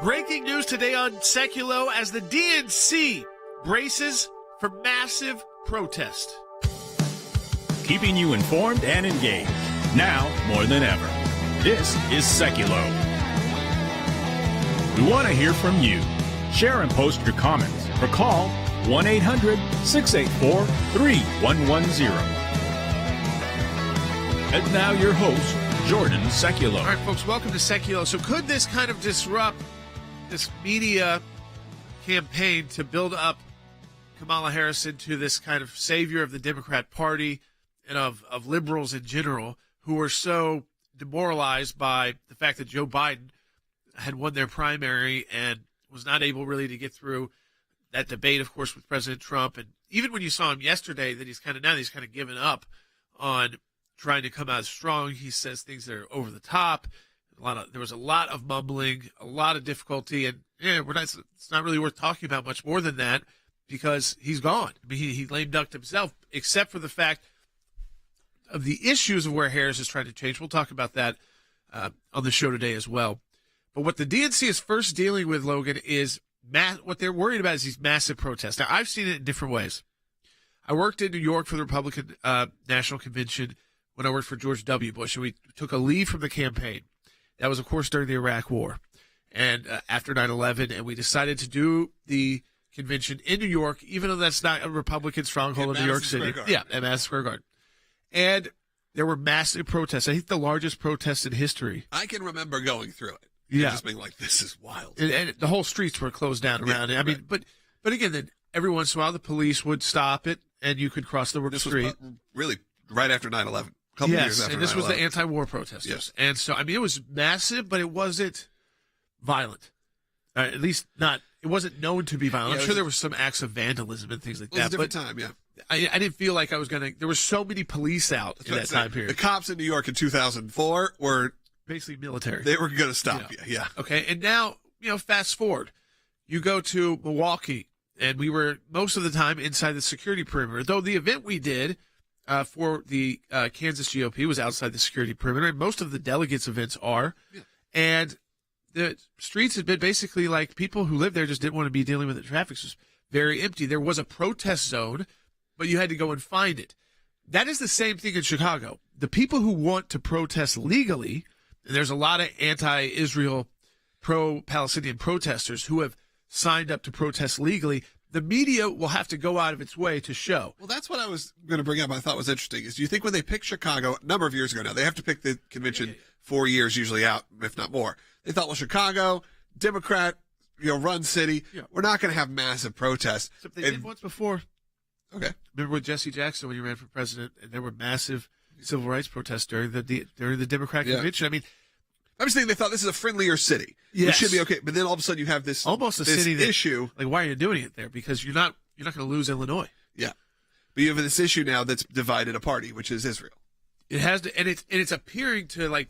Breaking news today on Sekulow as the DNC braces for massive protest. Keeping you informed and engaged, now more than ever. This is Sekulow. We want to hear from you. Share and post your comments or call 1-800-684-3110. And now your host, Jordan Sekulow. All right, folks, welcome to Sekulow. So could this kind of disrupt this media campaign to build up Kamala Harris into this kind of savior of the Democrat Party and of liberals in general who are so demoralized by the fact that Joe Biden had won their primary and was not able really to get through that debate, of course, with President Trump. And even when you saw him yesterday, that he's kind of given up on trying to come out strong. He says things that are over the top. There was a lot of mumbling, a lot of difficulty, and it's not really worth talking about much more than that because he's gone. I mean, he lame ducked himself, except for the fact of the issues of where Harris is trying to change. We'll talk about that on the show today as well. But what the DNC is first dealing with, Logan, is what they're worried about is these massive protests. Now, I've seen it in different ways. I worked in New York for the Republican National Convention when I worked for George W. Bush, and we took a leave from the campaign. That was, of course, during the Iraq War and after 9/11, and we decided to do the convention in New York, even though that's not a Republican stronghold in New York City. Yeah, at Madison Square Garden. And there were massive protests. I think the largest protest in history. I can remember going through it. Yeah. Just being like, this is wild. And the whole streets were closed down around it. I mean, but again, then every once in a while the police would stop it and you could cross the street. Was really right after 9/11. Couple years after and this 9/11. was the anti-war protesters. Yes. And so, I mean, it was massive, but it wasn't violent. At least not, it wasn't known to be violent. Yeah, I'm sure there was some acts of vandalism and things like that. It was a different time, yeah. I didn't feel like I was going to, there were so many police out in that time period. The cops in New York in 2004 were basically military. They were going to stop you, yeah. Okay, and now, fast forward. You go to Milwaukee, and we were most of the time inside the security perimeter, though the event we did for the Kansas GOP was outside the security perimeter, and most of the delegates' events are. Yeah. And the streets had been basically like people who lived there just didn't want to be dealing with the traffic. It was very empty. There was a protest zone, but you had to go and find it. That is the same thing in Chicago. The people who want to protest legally, and there's a lot of anti-Israel, pro-Palestinian protesters who have signed up to protest legally, the media will have to go out of its way to show. Well, that's what I was going to bring up. I thought was interesting. Is do you think when they pick Chicago a number of years ago now, they have to pick the convention 4 years usually out, if not more. They thought, well, Chicago, Democrat, run city, we're not going to have massive protests. Except they did once before. Okay. Remember with Jesse Jackson when he ran for president, and there were massive civil rights protests during the Democrat convention. I mean, I'm just thinking they thought this is a friendlier city. Yes. It should be okay. But then all of a sudden you have this almost a this city that, issue. Like, why are you doing it there? Because you're not going to lose Illinois. Yeah. But you have this issue now that's divided a party, which is Israel. It has to, and it's appearing to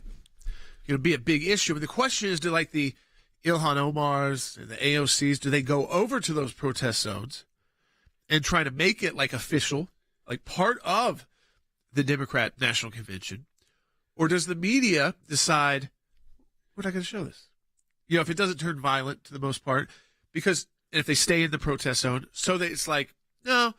be a big issue. But the question is, do the Ilhan Omars and the AOCs, do they go over to those protest zones and try to make it official, part of the Democrat National Convention? Or does the media decide, we're not going to show this? If it doesn't turn violent to the most part, because if they stay in the protest zone, so that it's no,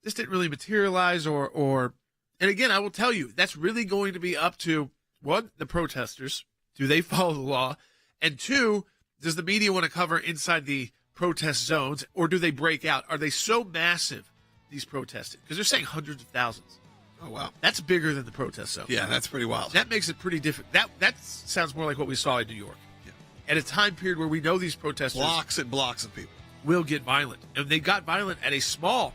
this didn't really materialize and again, I will tell you, that's really going to be up to, one, the protesters. Do they follow the law? And two, does the media want to cover inside the protest zones, or do they break out? Are they so massive, these protests? Because they're saying hundreds of thousands. Oh, wow. That's bigger than the protest zone. Yeah, that's pretty wild. That makes it pretty different. That sounds more like what we saw in New York. Yeah. At a time period where we know these protesters blocks and blocks of people will get violent. And they got violent at a small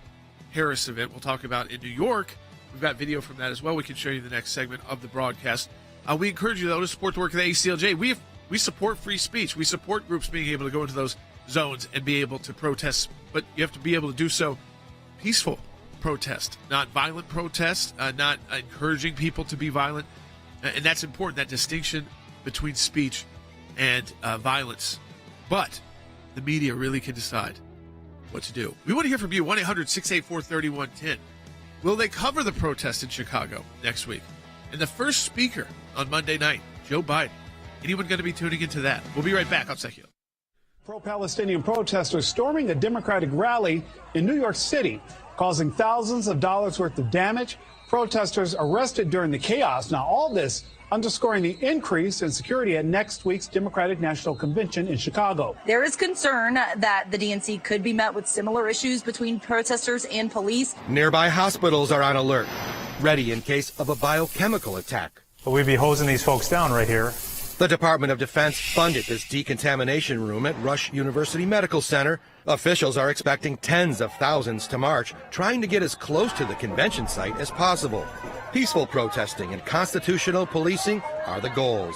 Harris event we'll talk about in New York. We've got video from that as well. We can show you the next segment of the broadcast. We encourage you, though, to support the work of the ACLJ. We support free speech. We support groups being able to go into those zones and be able to protest. But you have to be able to do so peaceful protest, not violent protest, not encouraging people to be violent. And that's important, that distinction between speech and violence. But the media really can decide what to do. We want to hear from you, 1-800-684-3110. Will they cover the protest in Chicago next week? And the first speaker on Monday night, Joe Biden. Anyone going to be tuning into that? We'll be right back on Sekulow. Pro-Palestinian protesters storming a Democratic rally in New York City, causing thousands of dollars worth of damage. Protesters arrested during the chaos. Now, all this underscoring the increase in security at next week's Democratic National Convention in Chicago. There is concern that the DNC could be met with similar issues between protesters and police. Nearby hospitals are on alert, ready in case of a biochemical attack. But we'd be hosing these folks down right here. The Department of Defense funded this decontamination room at Rush University Medical Center. Officials are expecting tens of thousands to march, trying to get as close to the convention site as possible. Peaceful protesting and constitutional policing are the goals.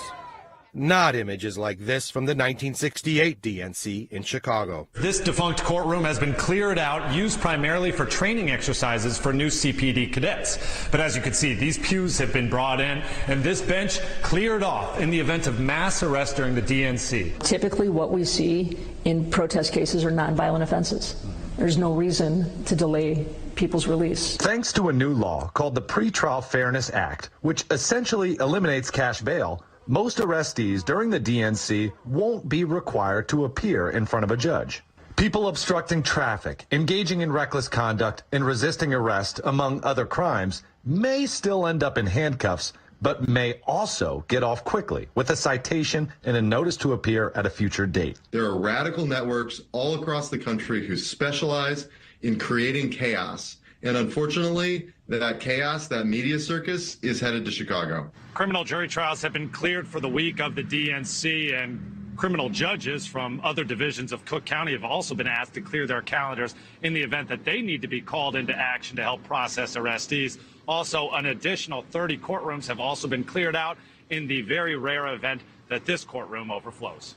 Not images like this from the 1968 DNC in Chicago. This defunct courtroom has been cleared out, used primarily for training exercises for new CPD cadets. But as you can see, these pews have been brought in, and this bench cleared off in the event of mass arrest during the DNC. Typically what we see in protest cases are nonviolent offenses. There's no reason to delay people's release. Thanks to a new law called the Pretrial Fairness Act, which essentially eliminates cash bail, most arrestees during the DNC won't be required to appear in front of a judge. People obstructing traffic, engaging in reckless conduct, and resisting arrest, among other crimes, may still end up in handcuffs, but may also get off quickly with a citation and a notice to appear at a future date. There are radical networks all across the country who specialize in creating chaos. And unfortunately, that chaos, that media circus, is headed to Chicago. Criminal jury trials have been cleared for the week of the DNC, and criminal judges from other divisions of Cook County have also been asked to clear their calendars in the event that they need to be called into action to help process arrestees. Also, an additional 30 courtrooms have also been cleared out in the very rare event that this courtroom overflows.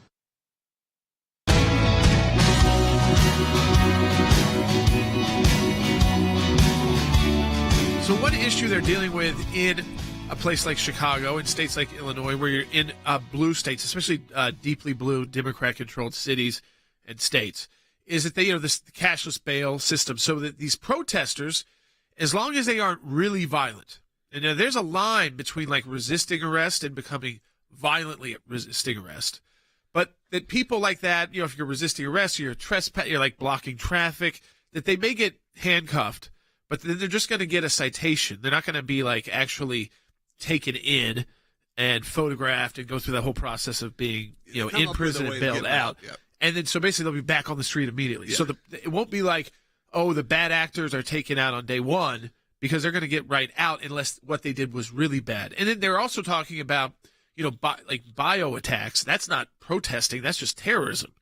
So one issue they're dealing with in a place like Chicago, in states like Illinois, where you're in blue states, especially deeply blue Democrat-controlled cities and states, is that they, this cashless bail system, so that these protesters, as long as they aren't really violent, and there's a line between like resisting arrest and becoming violently resisting arrest, but that people like that, if you're resisting arrest, you're trespass, you're like blocking traffic, that they may get handcuffed, but then they're just going to get a citation. They're not going to be like actually taken in and photographed and go through that whole process of being, in prison and bailed out. Yep. And then so basically they'll be back on the street immediately. Yeah. So it won't be like, the bad actors are taken out on day one, because they're going to get right out unless what they did was really bad. And then they're also talking about, like bio attacks. That's not protesting. That's just terrorism.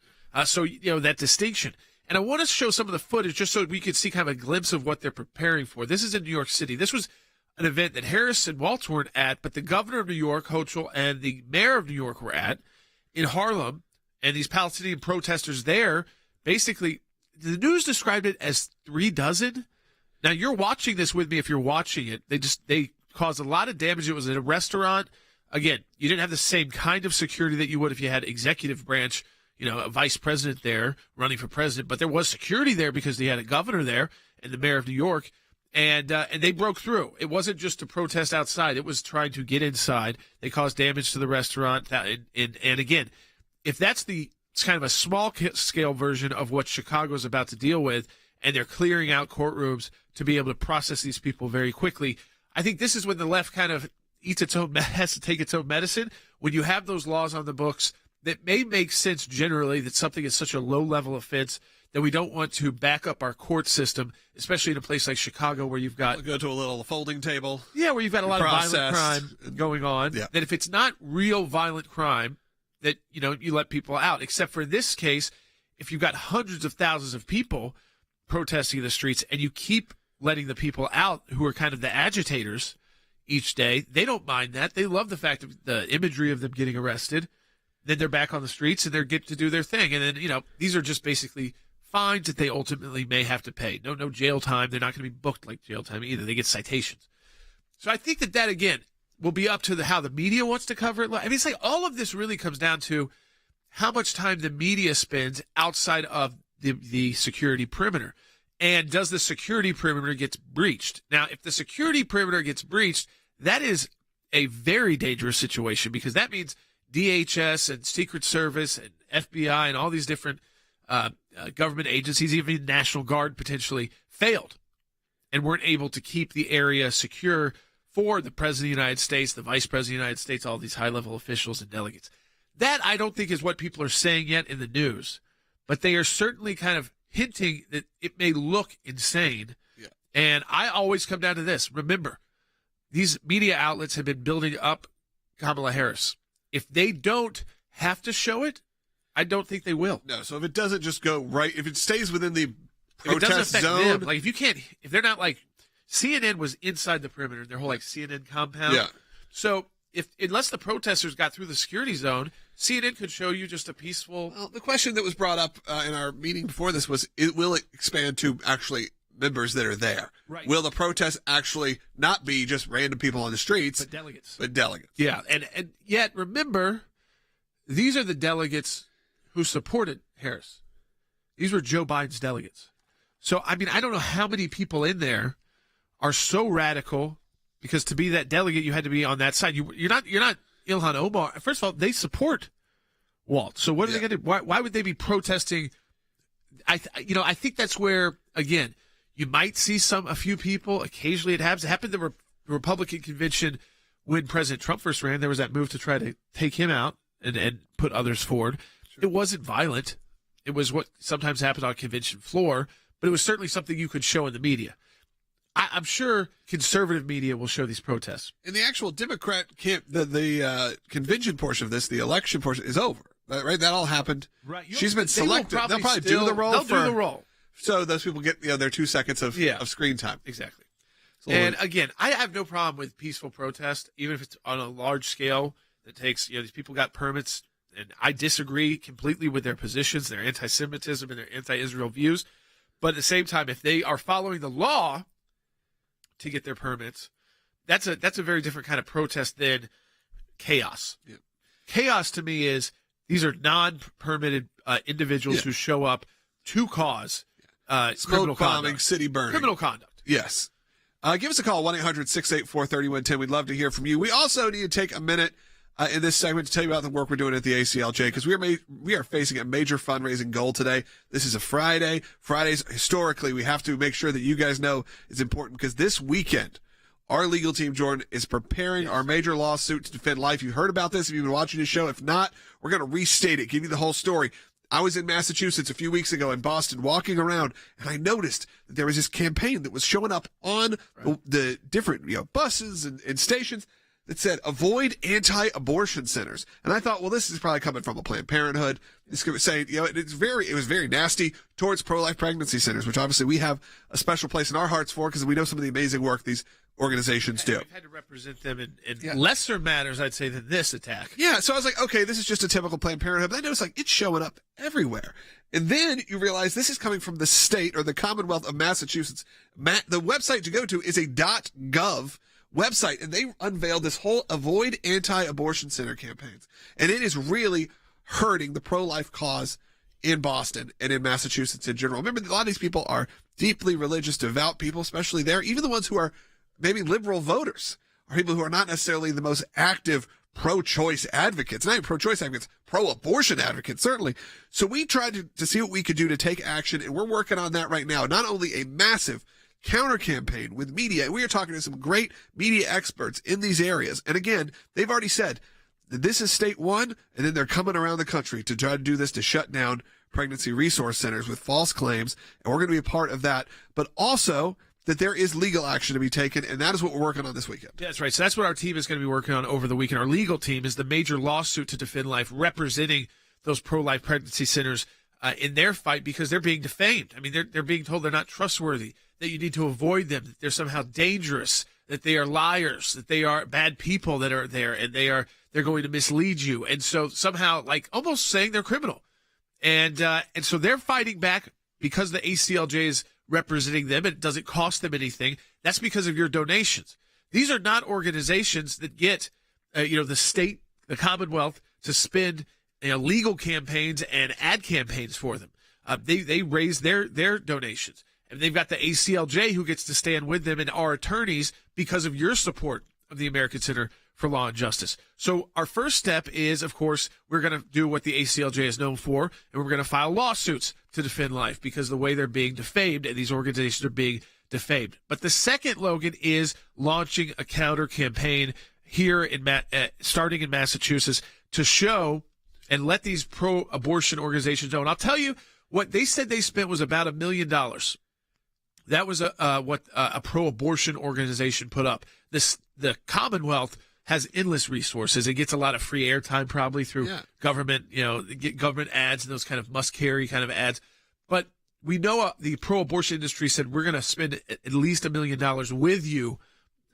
So that distinction. And I want to show some of the footage just so we could see kind of a glimpse of what they're preparing for. This is in New York City. This was an event that Harris and Walz weren't at, but the governor of New York, Hochul, and the mayor of New York were at in Harlem. And these Palestinian protesters there, basically, the news described it as 36. Now, you're watching this with me if you're watching it. They caused a lot of damage. It was at a restaurant. Again, you didn't have the same kind of security that you would if you had executive branch, a vice president there running for president, but there was security there because they had a governor there and the mayor of New York, and they broke through. It wasn't just to protest outside. It was trying to get inside. They caused damage to the restaurant. And again, if that's it's kind of a small scale version of what Chicago's about to deal with, and they're clearing out courtrooms to be able to process these people very quickly, I think this is when the left kind of has to take its own medicine. When you have those laws on the books, that may make sense generally, that something is such a low-level offense that we don't want to back up our court system, especially in a place like Chicago where you've got... We'll go to a little folding table. Yeah, where you've got a lot of violent crime going on. Yeah. That if it's not real violent crime, that, you let people out. Except for in this case, if you've got hundreds of thousands of people protesting in the streets and you keep letting the people out who are kind of the agitators each day, they don't mind that. They love the fact of the imagery of them getting arrested. Then they're back on the streets and they get to do their thing. And then, these are just basically fines that they ultimately may have to pay. No jail time. They're not going to be booked like jail time either. They get citations. So I think that again, will be up to how the media wants to cover it. I mean, it's like all of this really comes down to how much time the media spends outside of the security perimeter. And does the security perimeter get breached? Now, if the security perimeter gets breached, that is a very dangerous situation, because that means DHS and Secret Service and FBI and all these different government agencies, even National Guard potentially, failed and weren't able to keep the area secure for the President of the United States, the Vice President of the United States, all these high-level officials and delegates. That, I don't think, is what people are saying yet in the news, but they are certainly kind of hinting that it may look insane. Yeah. And I always come down to this. Remember, these media outlets have been building up Kamala Harris. If they don't have to show it, I don't think they will. No, so if it doesn't just go right, if it stays within the If it doesn't protest affect zone. them, like if they're not like, CNN was inside the perimeter, their whole like CNN compound. Yeah. So unless the protesters got through the security zone, CNN could show you just a peaceful. Well, the question that was brought up in our meeting before this was, will it expand to actually members that are there? Right. Will the protest actually not be just random people on the streets, But delegates. but delegates? Yeah, and yet remember, these are the delegates who supported Harris. These were Joe Biden's delegates. So I mean, I don't know how many people in there are so radical, because to be that delegate, you had to be on that side. You're not Ilhan Omar. First of all, they support Walt. So what are they going to do? Why would they be protesting? I think that's where, again, you might see a few people. Occasionally it happens. It happened at the Republican convention when President Trump first ran. There was that move to try to take him out and put others forward. Sure. It wasn't violent. It was what sometimes happens on a convention floor, but it was certainly something you could show in the media. I'm sure conservative media will show these protests. And the actual Democrat camp, the convention portion of this, the election portion, is over. Right? That all happened. Right. She's been selected. They'll probably do the role. They'll do the role. So those people get their 2 seconds of screen time. Exactly. And again, I have no problem with peaceful protest, even if it's on a large scale that takes, these people got permits, and I disagree completely with their positions, their anti-Semitism and their anti-Israel views. But at the same time, if they are following the law to get their permits, that's a very different kind of protest than chaos. Yeah. Chaos to me is these are non-permitted individuals who show up to cause criminal bombing, conduct. city burning. Criminal conduct. Yes. Give us a call, 1-800-684-3110. We'd love to hear from you. We also need to take a minute in this segment to tell you about the work we're doing at the ACLJ, because we are facing a major fundraising goal today. This is a Friday. Fridays, historically, we have to make sure that you guys know it's important, because this weekend, our legal team, Jordan, is preparing our major lawsuit to defend life. You heard about this if you've been watching the show. If not, we're going to restate it, give you the whole story. I was in Massachusetts a few weeks ago in Boston walking around, and I noticed that there was this campaign that was showing up on the different buses and stations that said, avoid anti-abortion centers. And I thought, well, this is probably coming from a Planned Parenthood. It's saying, it was very nasty towards pro-life pregnancy centers, which obviously we have a special place in our hearts for, because we know some of the amazing work these organizations do. We've had to represent them in lesser matters, I'd say, than this attack. Yeah, so I was like, okay, this is just a typical Planned Parenthood. But I noticed, it's showing up everywhere. And then you realize this is coming from the state, or the Commonwealth of Massachusetts. The website to go to is a .gov website, and they unveiled this whole avoid anti-abortion center campaigns. And it is really hurting the pro-life cause in Boston and in Massachusetts in general. Remember, a lot of these people are deeply religious, devout people, especially there. Even the ones who are maybe liberal voters are people who are not necessarily the most active pro-choice advocates, not even pro-choice advocates, pro-abortion advocates, certainly. So we tried to see what we could do to take action, and we're working on that right now. Not only a massive counter campaign with media. We are talking to some great media experts in these areas. And again, they've already said that this is state one, and then they're coming around the country to try to do this, to shut down pregnancy resource centers with false claims. And we're going to be a part of that. But also that there is legal action to be taken, and that is what we're working on this weekend. That's right. So that's what our team is going to be working on over the weekend. Our legal team is the major lawsuit to defend life, representing those pro-life pregnancy centers in their fight, because they're being defamed. I mean, they're being told they're not trustworthy, that you need to avoid them, that they're somehow dangerous, that they are liars, that they are bad people that are there, and they're going to mislead you. And so somehow, almost saying they're criminal. And so they're fighting back because the ACLJ is representing them, and it doesn't cost them anything. That's because of your donations. These are not organizations that get, the state, the Commonwealth, to spend legal campaigns and ad campaigns for them. They raise their donations. And they've got the ACLJ who gets to stand with them and our attorneys because of your support of the American Center for law and justice. So our first step is, of course, we're going to do what the ACLJ is known for, and we're going to file lawsuits to defend life because the way they're being defamed and these organizations are being defamed. But the second, Logan, is launching a counter campaign here starting in Massachusetts to show and let these pro-abortion organizations know. And I'll tell you what they said they spent was about $1 million. That was what a pro-abortion organization put up. The Commonwealth has endless resources. It gets a lot of free airtime probably through government, government ads and those kind of must-carry kind of ads. But we know the pro-abortion industry said we're going to spend at least $1 million with you,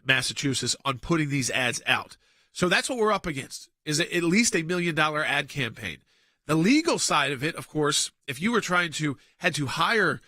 Massachusetts, on putting these ads out. So that's what we're up against, is at least $1 million ad campaign. The legal side of it, of course, if you were had to hire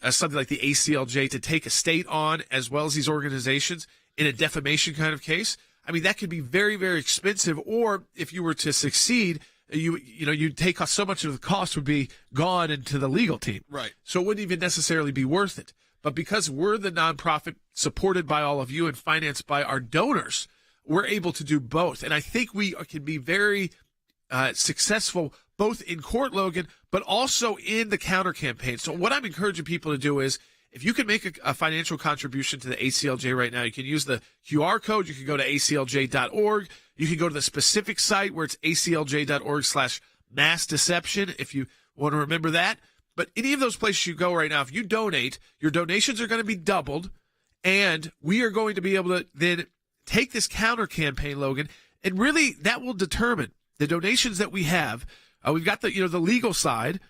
something like the ACLJ to take a state on as well as these organizations in a defamation kind of case, I mean, that could be very, very expensive. Or if you were to succeed, you'd take so much of the cost would be gone into the legal team. Right. So it wouldn't even necessarily be worth it. But because we're the nonprofit supported by all of you and financed by our donors, we're able to do both. And I think we can be very successful both in court, Logan, but also in the counter campaign. So what I'm encouraging people to do is, if you can make a financial contribution to the ACLJ right now, you can use the QR code. You can go to aclj.org. You can go to the specific site where it's aclj.org/mass deception if you want to remember that. But any of those places you go right now, if you donate, your donations are going to be doubled, and we are going to be able to then take this counter campaign, Logan, and really that will determine the donations that we have. We've got the legal side,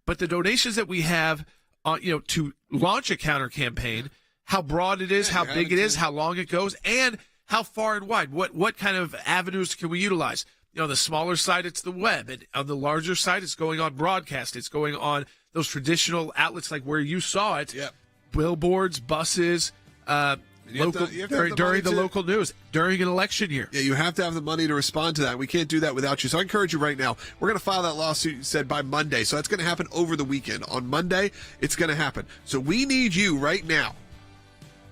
but the donations that we have, to launch a counter campaign, how broad it is, how big it is, how long it goes, and how far and wide. What kind of avenues can we utilize? The smaller side, it's the web, and on the larger side, it's going on broadcast. It's going on those traditional outlets like where you saw it, billboards, buses, during the local news, during an election year. Yeah, you have to have the money to respond to that. We can't do that without you. So I encourage you right now. We're going to file that lawsuit, you said, by Monday. So that's going to happen over the weekend. On Monday, it's going to happen. So we need you right now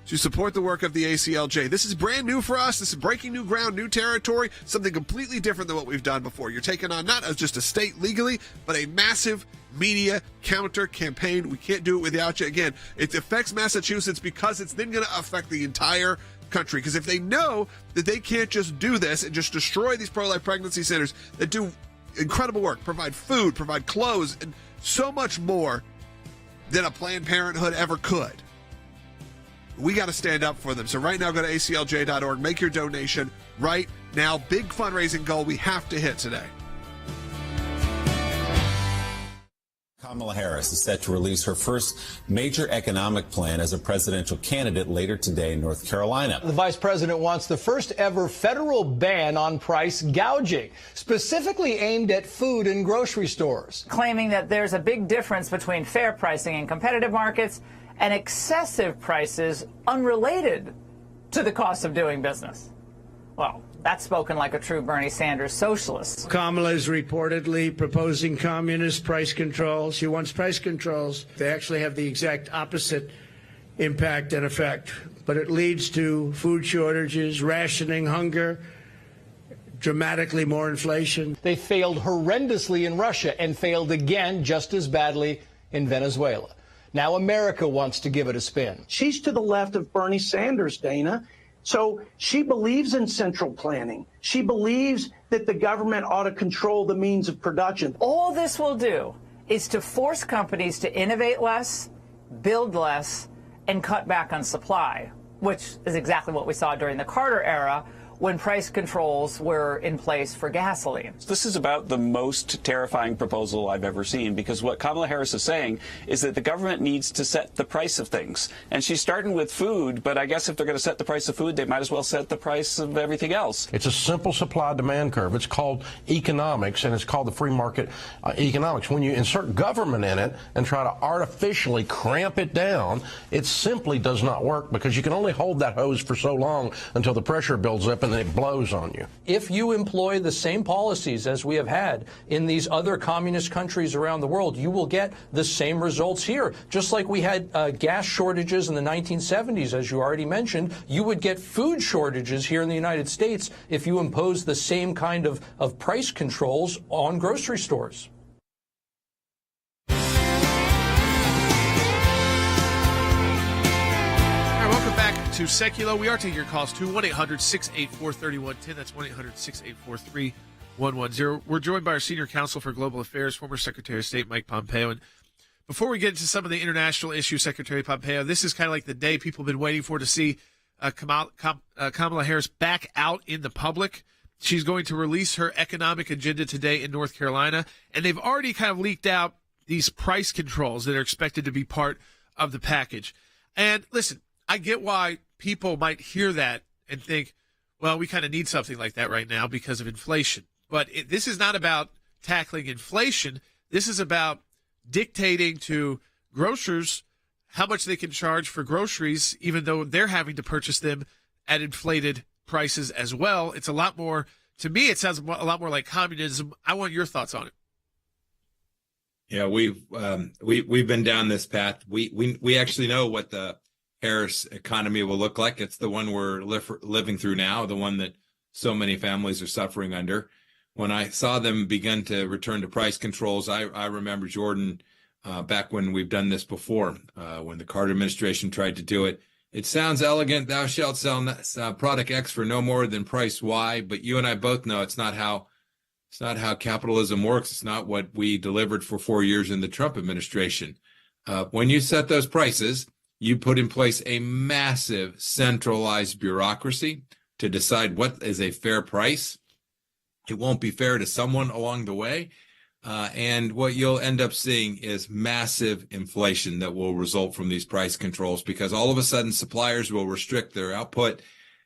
to support the work of the ACLJ. This is brand new for us. This is breaking new ground, new territory, something completely different than what we've done before. You're taking on not as just a state legally, but a massive media counter campaign. We can't do it without you. Again, it affects Massachusetts because it's then going to affect the entire country. Because if they know that they can't just do this and just destroy these pro-life pregnancy centers that do incredible work, provide food, provide clothes, and so much more than a Planned Parenthood ever could, we got to stand up for them. So right now, go to aclj.org. Make your donation right now. Big fundraising goal we have to hit today. Kamala Harris is set to release her first major economic plan as a presidential candidate later today in North Carolina. The vice president wants the first ever federal ban on price gouging, specifically aimed at food and grocery stores. Claiming that there's a big difference between fair pricing in competitive markets and excessive prices unrelated to the cost of doing business. Well, that's spoken like a true Bernie Sanders socialist. Kamala is reportedly proposing communist price controls. She wants price controls. They actually have the exact opposite impact and effect. But it leads to food shortages, rationing, hunger, dramatically more inflation. They failed horrendously in Russia and failed again just as badly in Venezuela. Now America wants to give it a spin. She's to the left of Bernie Sanders, Dana. So she believes in central planning. She believes that the government ought to control the means of production. All this will do is to force companies to innovate less, build less, and cut back on supply, which is exactly what we saw during the Carter era, when price controls were in place for gasoline. This is about the most terrifying proposal I've ever seen, because what Kamala Harris is saying is that the government needs to set the price of things. And she's starting with food, but I guess if they're going to set the price of food, they might as well set the price of everything else. It's a simple supply-demand curve. It's called economics, and it's called the free market economics. When you insert government in it and try to artificially cramp it down, it simply does not work, because you can only hold that hose for so long until the pressure builds up and and it blows on you. If you employ the same policies as we have had in these other communist countries around the world, you will get the same results here. Just like we had gas shortages in the 1970s, as you already mentioned, you would get food shortages here in the United States if you impose the same kind of price controls on grocery stores. Welcome back to Sekulow. We are taking your calls to 1-800-684-3110. That's 1-800-684-3110. We're joined by our senior counsel for global affairs, former Secretary of State Mike Pompeo. And before we get into some of the international issues, Secretary Pompeo, this is kind of like the day people have been waiting for to see Kamala Harris back out in the public. She's going to release her economic agenda today in North Carolina. And they've already kind of leaked out these price controls that are expected to be part of the package. And listen, I get why people might hear that and think, well, we kind of need something like that right now because of inflation. But this is not about tackling inflation. This is about dictating to grocers how much they can charge for groceries, even though they're having to purchase them at inflated prices as well. It's a lot more, to me, it sounds a lot more like communism. I want your thoughts on it. Yeah, we've been down this path. We actually know what the Harris economy will look like. It's the one we're living through now, the one that so many families are suffering under. When I saw them begin to return to price controls, I remember, Jordan, back when we've done this before, when the Carter administration tried to do it. It sounds elegant. Thou shalt sell product X for no more than price Y. But you and I both know it's not how capitalism works. It's not what we delivered for 4 years in the Trump administration. When you set those prices, you put in place a massive centralized bureaucracy to decide what is a fair price. It won't be fair to someone along the way. And what you'll end up seeing is massive inflation that will result from these price controls, because all of a sudden suppliers will restrict their output.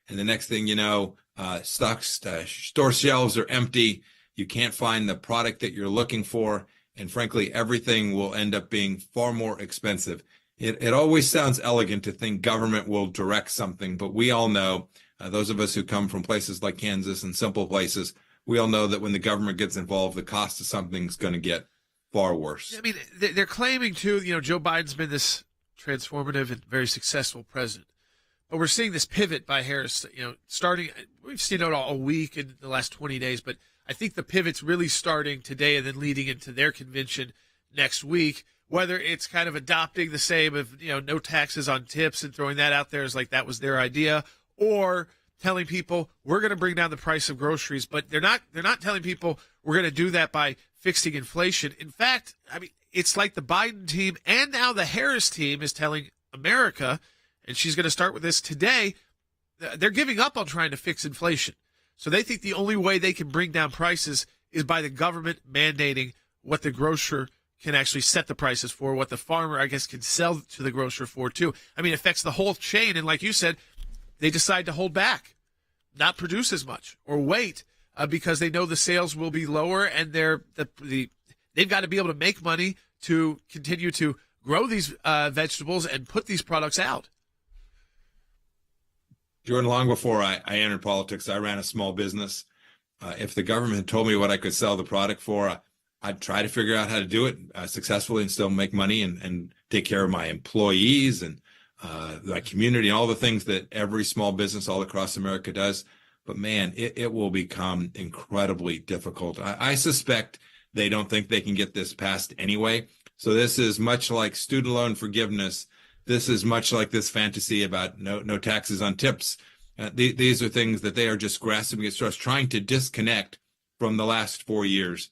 And the next thing you know, store shelves are empty. You can't find the product that you're looking for. And frankly, everything will end up being far more expensive. It always sounds elegant to think government will direct something, but we all know, those of us who come from places like Kansas and simple places, we all know that when the government gets involved, the cost of something's going to get far worse. I mean, they're claiming too, Joe Biden's been this transformative and very successful president, but we're seeing this pivot by Harris, starting, we've seen it all week in the last 20 days, but I think the pivot's really starting today and then leading into their convention next week. Whether it's kind of adopting the same of, no taxes on tips and throwing that out there as like that was their idea, or telling people we're going to bring down the price of groceries, but they're not telling people we're going to do that by fixing inflation. In fact, I mean, it's like the Biden team and now the Harris team is telling America, and she's going to start with this today, they're giving up on trying to fix inflation. So they think the only way they can bring down prices is by the government mandating what the grocer can actually set the prices for, what the farmer, I guess, can sell to the grocer for, too. I mean, it affects the whole chain. And like you said, they decide to hold back, not produce as much, or wait because they know the sales will be lower, and they've got to be able to make money to continue to grow these vegetables and put these products out. Jordan, long before I entered politics, I ran a small business. If the government had told me what I could sell the product for, I'd try to figure out how to do it successfully and still make money and take care of my employees and my community and all the things that every small business all across America does. But man, it will become incredibly difficult. I suspect they don't think they can get this passed anyway. So this is much like student loan forgiveness. This is much like this fantasy about no taxes on tips. These are things that they are just grasping at straws, trying to disconnect from the last 4 years.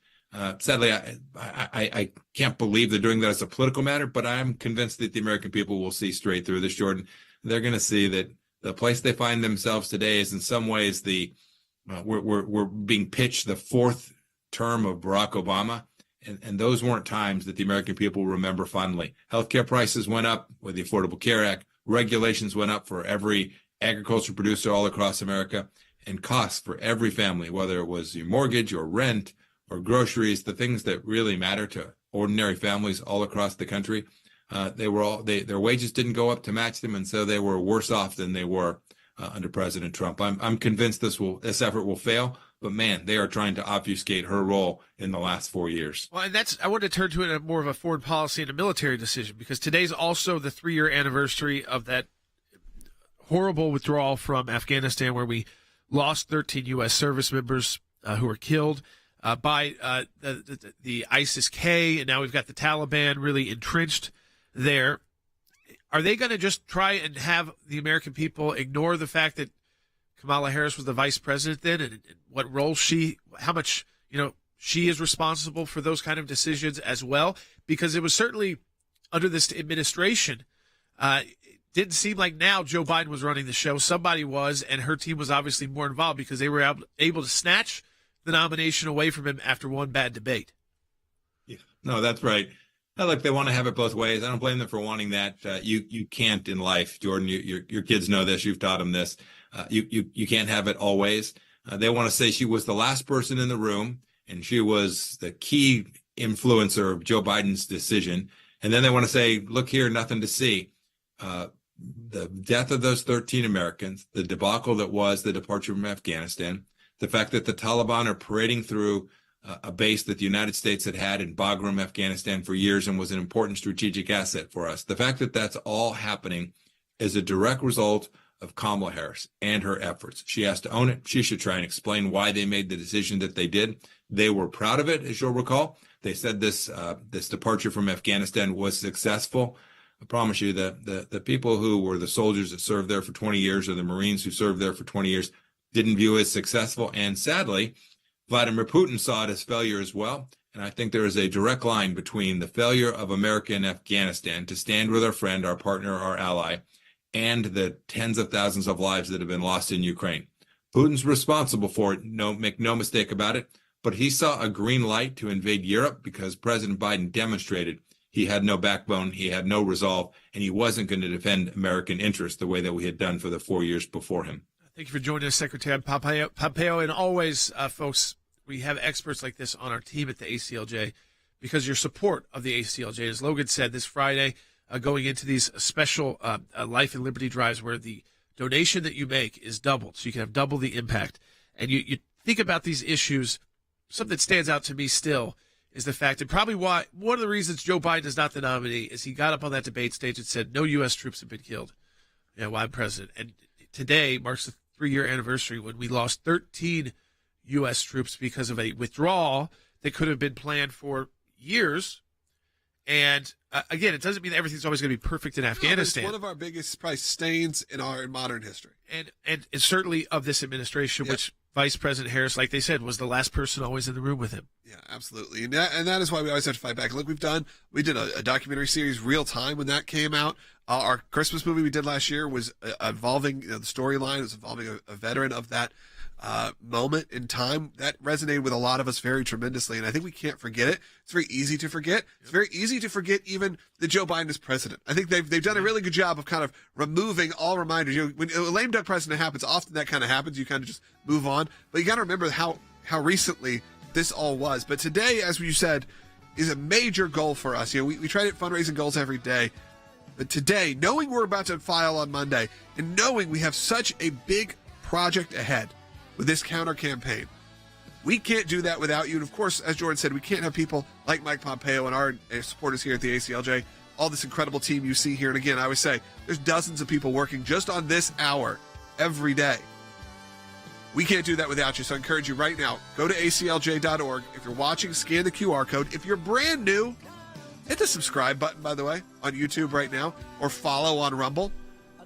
Sadly, I can't believe they're doing that as a political matter, but I'm convinced that the American people will see straight through this, Jordan. They're going to see that the place they find themselves today is in some ways we're being pitched the fourth term of Barack Obama, and those weren't times that the American people remember fondly. Healthcare prices went up with the Affordable Care Act. Regulations went up for every agriculture producer all across America, and costs for every family, whether it was your mortgage or rent or groceries, the things that really matter to ordinary families all across the country. Their wages didn't go up to match them, and so they were worse off than they were under President Trump. I'm convinced this effort will fail, but man, they are trying to obfuscate her role in the last 4 years. Well, and I want to turn to it more of a foreign policy and a military decision, because today's also the 3-year anniversary of that horrible withdrawal from Afghanistan, where we lost 13 U.S. service members who were killed by the ISIS-K, and now we've got the Taliban really entrenched there. Are they going to just try and have the American people ignore the fact that Kamala Harris was the vice president then, and what role how much, she is responsible for those kind of decisions as well? Because it was certainly under this administration, it didn't seem like now Joe Biden was running the show. Somebody was, and her team was obviously more involved because they were able to snatch the nomination away from him after one bad debate. Yeah, no, that's right. Look, they want to have it both ways. I don't blame them for wanting that. You can't in life, Jordan. Your kids know this. You've taught them this. You can't have it always. They want to say she was the last person in the room, and she was the key influencer of Joe Biden's decision. And then they want to say, look here, nothing to see. The death of those 13 Americans, the debacle that was the departure from Afghanistan, the fact that the Taliban are parading through a base that the United States had in Bagram, Afghanistan for years and was an important strategic asset for us. The fact that that's all happening is a direct result of Kamala Harris and her efforts. She has to own it. She should try and explain why they made the decision that they did. They were proud of it, as you'll recall. They said this departure from Afghanistan was successful. I promise you that the people who were the soldiers that served there for 20 years or the Marines who served there for 20 years didn't view it as successful. And sadly, Vladimir Putin saw it as failure as well. And I think there is a direct line between the failure of America in Afghanistan to stand with our friend, our partner, our ally, and the tens of thousands of lives that have been lost in Ukraine. Putin's responsible for it, make no mistake about it, but he saw a green light to invade Europe because President Biden demonstrated he had no backbone, he had no resolve, and he wasn't going to defend American interests the way that we had done for the 4 years before him. Thank you for joining us, Secretary Pompeo. And always, folks, we have experts like this on our team at the ACLJ because your support of the ACLJ, as Logan said, this Friday, going into these special life and liberty drives where the donation that you make is doubled, so you can have double the impact. And you think about these issues, something that stands out to me still is the fact that probably one of the reasons Joe Biden is not the nominee is he got up on that debate stage and said, no U.S. troops have been killed. While I'm president. And today marks the 3-year anniversary when we lost 13 U.S. troops because of a withdrawal that could have been planned for years. And again, it doesn't mean that everything's always going to be perfect in Afghanistan. It's one of our biggest probably stains in modern history. And certainly of this administration, which Vice President Harris, like they said, was the last person always in the room with him. Yeah, absolutely. And that is why we always have to fight back. Look, we did a documentary series real time when that came out. Our Christmas movie we did last year was involving the storyline. It was involving a veteran of that moment in time. That resonated with a lot of us very tremendously, and I think we can't forget it. It's very easy to forget. It's very easy to forget even that Joe Biden is president. I think they've done a really good job of kind of removing all reminders. When a lame duck president happens, often that kind of happens. You kind of just move on. But you got to remember how recently this all was. But today, as you said, is a major goal for us. We try to hit fundraising goals every day. But today, knowing we're about to file on Monday and knowing we have such a big project ahead with this counter campaign, we can't do that without you. And of course, as Jordan said, we can't have people like Mike Pompeo and our supporters here at the ACLJ, all this incredible team you see here. And again, I always say there's dozens of people working just on this hour every day. We can't do that without you. So I encourage you right now, go to aclj.org. If you're watching, scan the QR code. If you're brand new, hit the subscribe button, by the way, on YouTube right now, or follow on Rumble.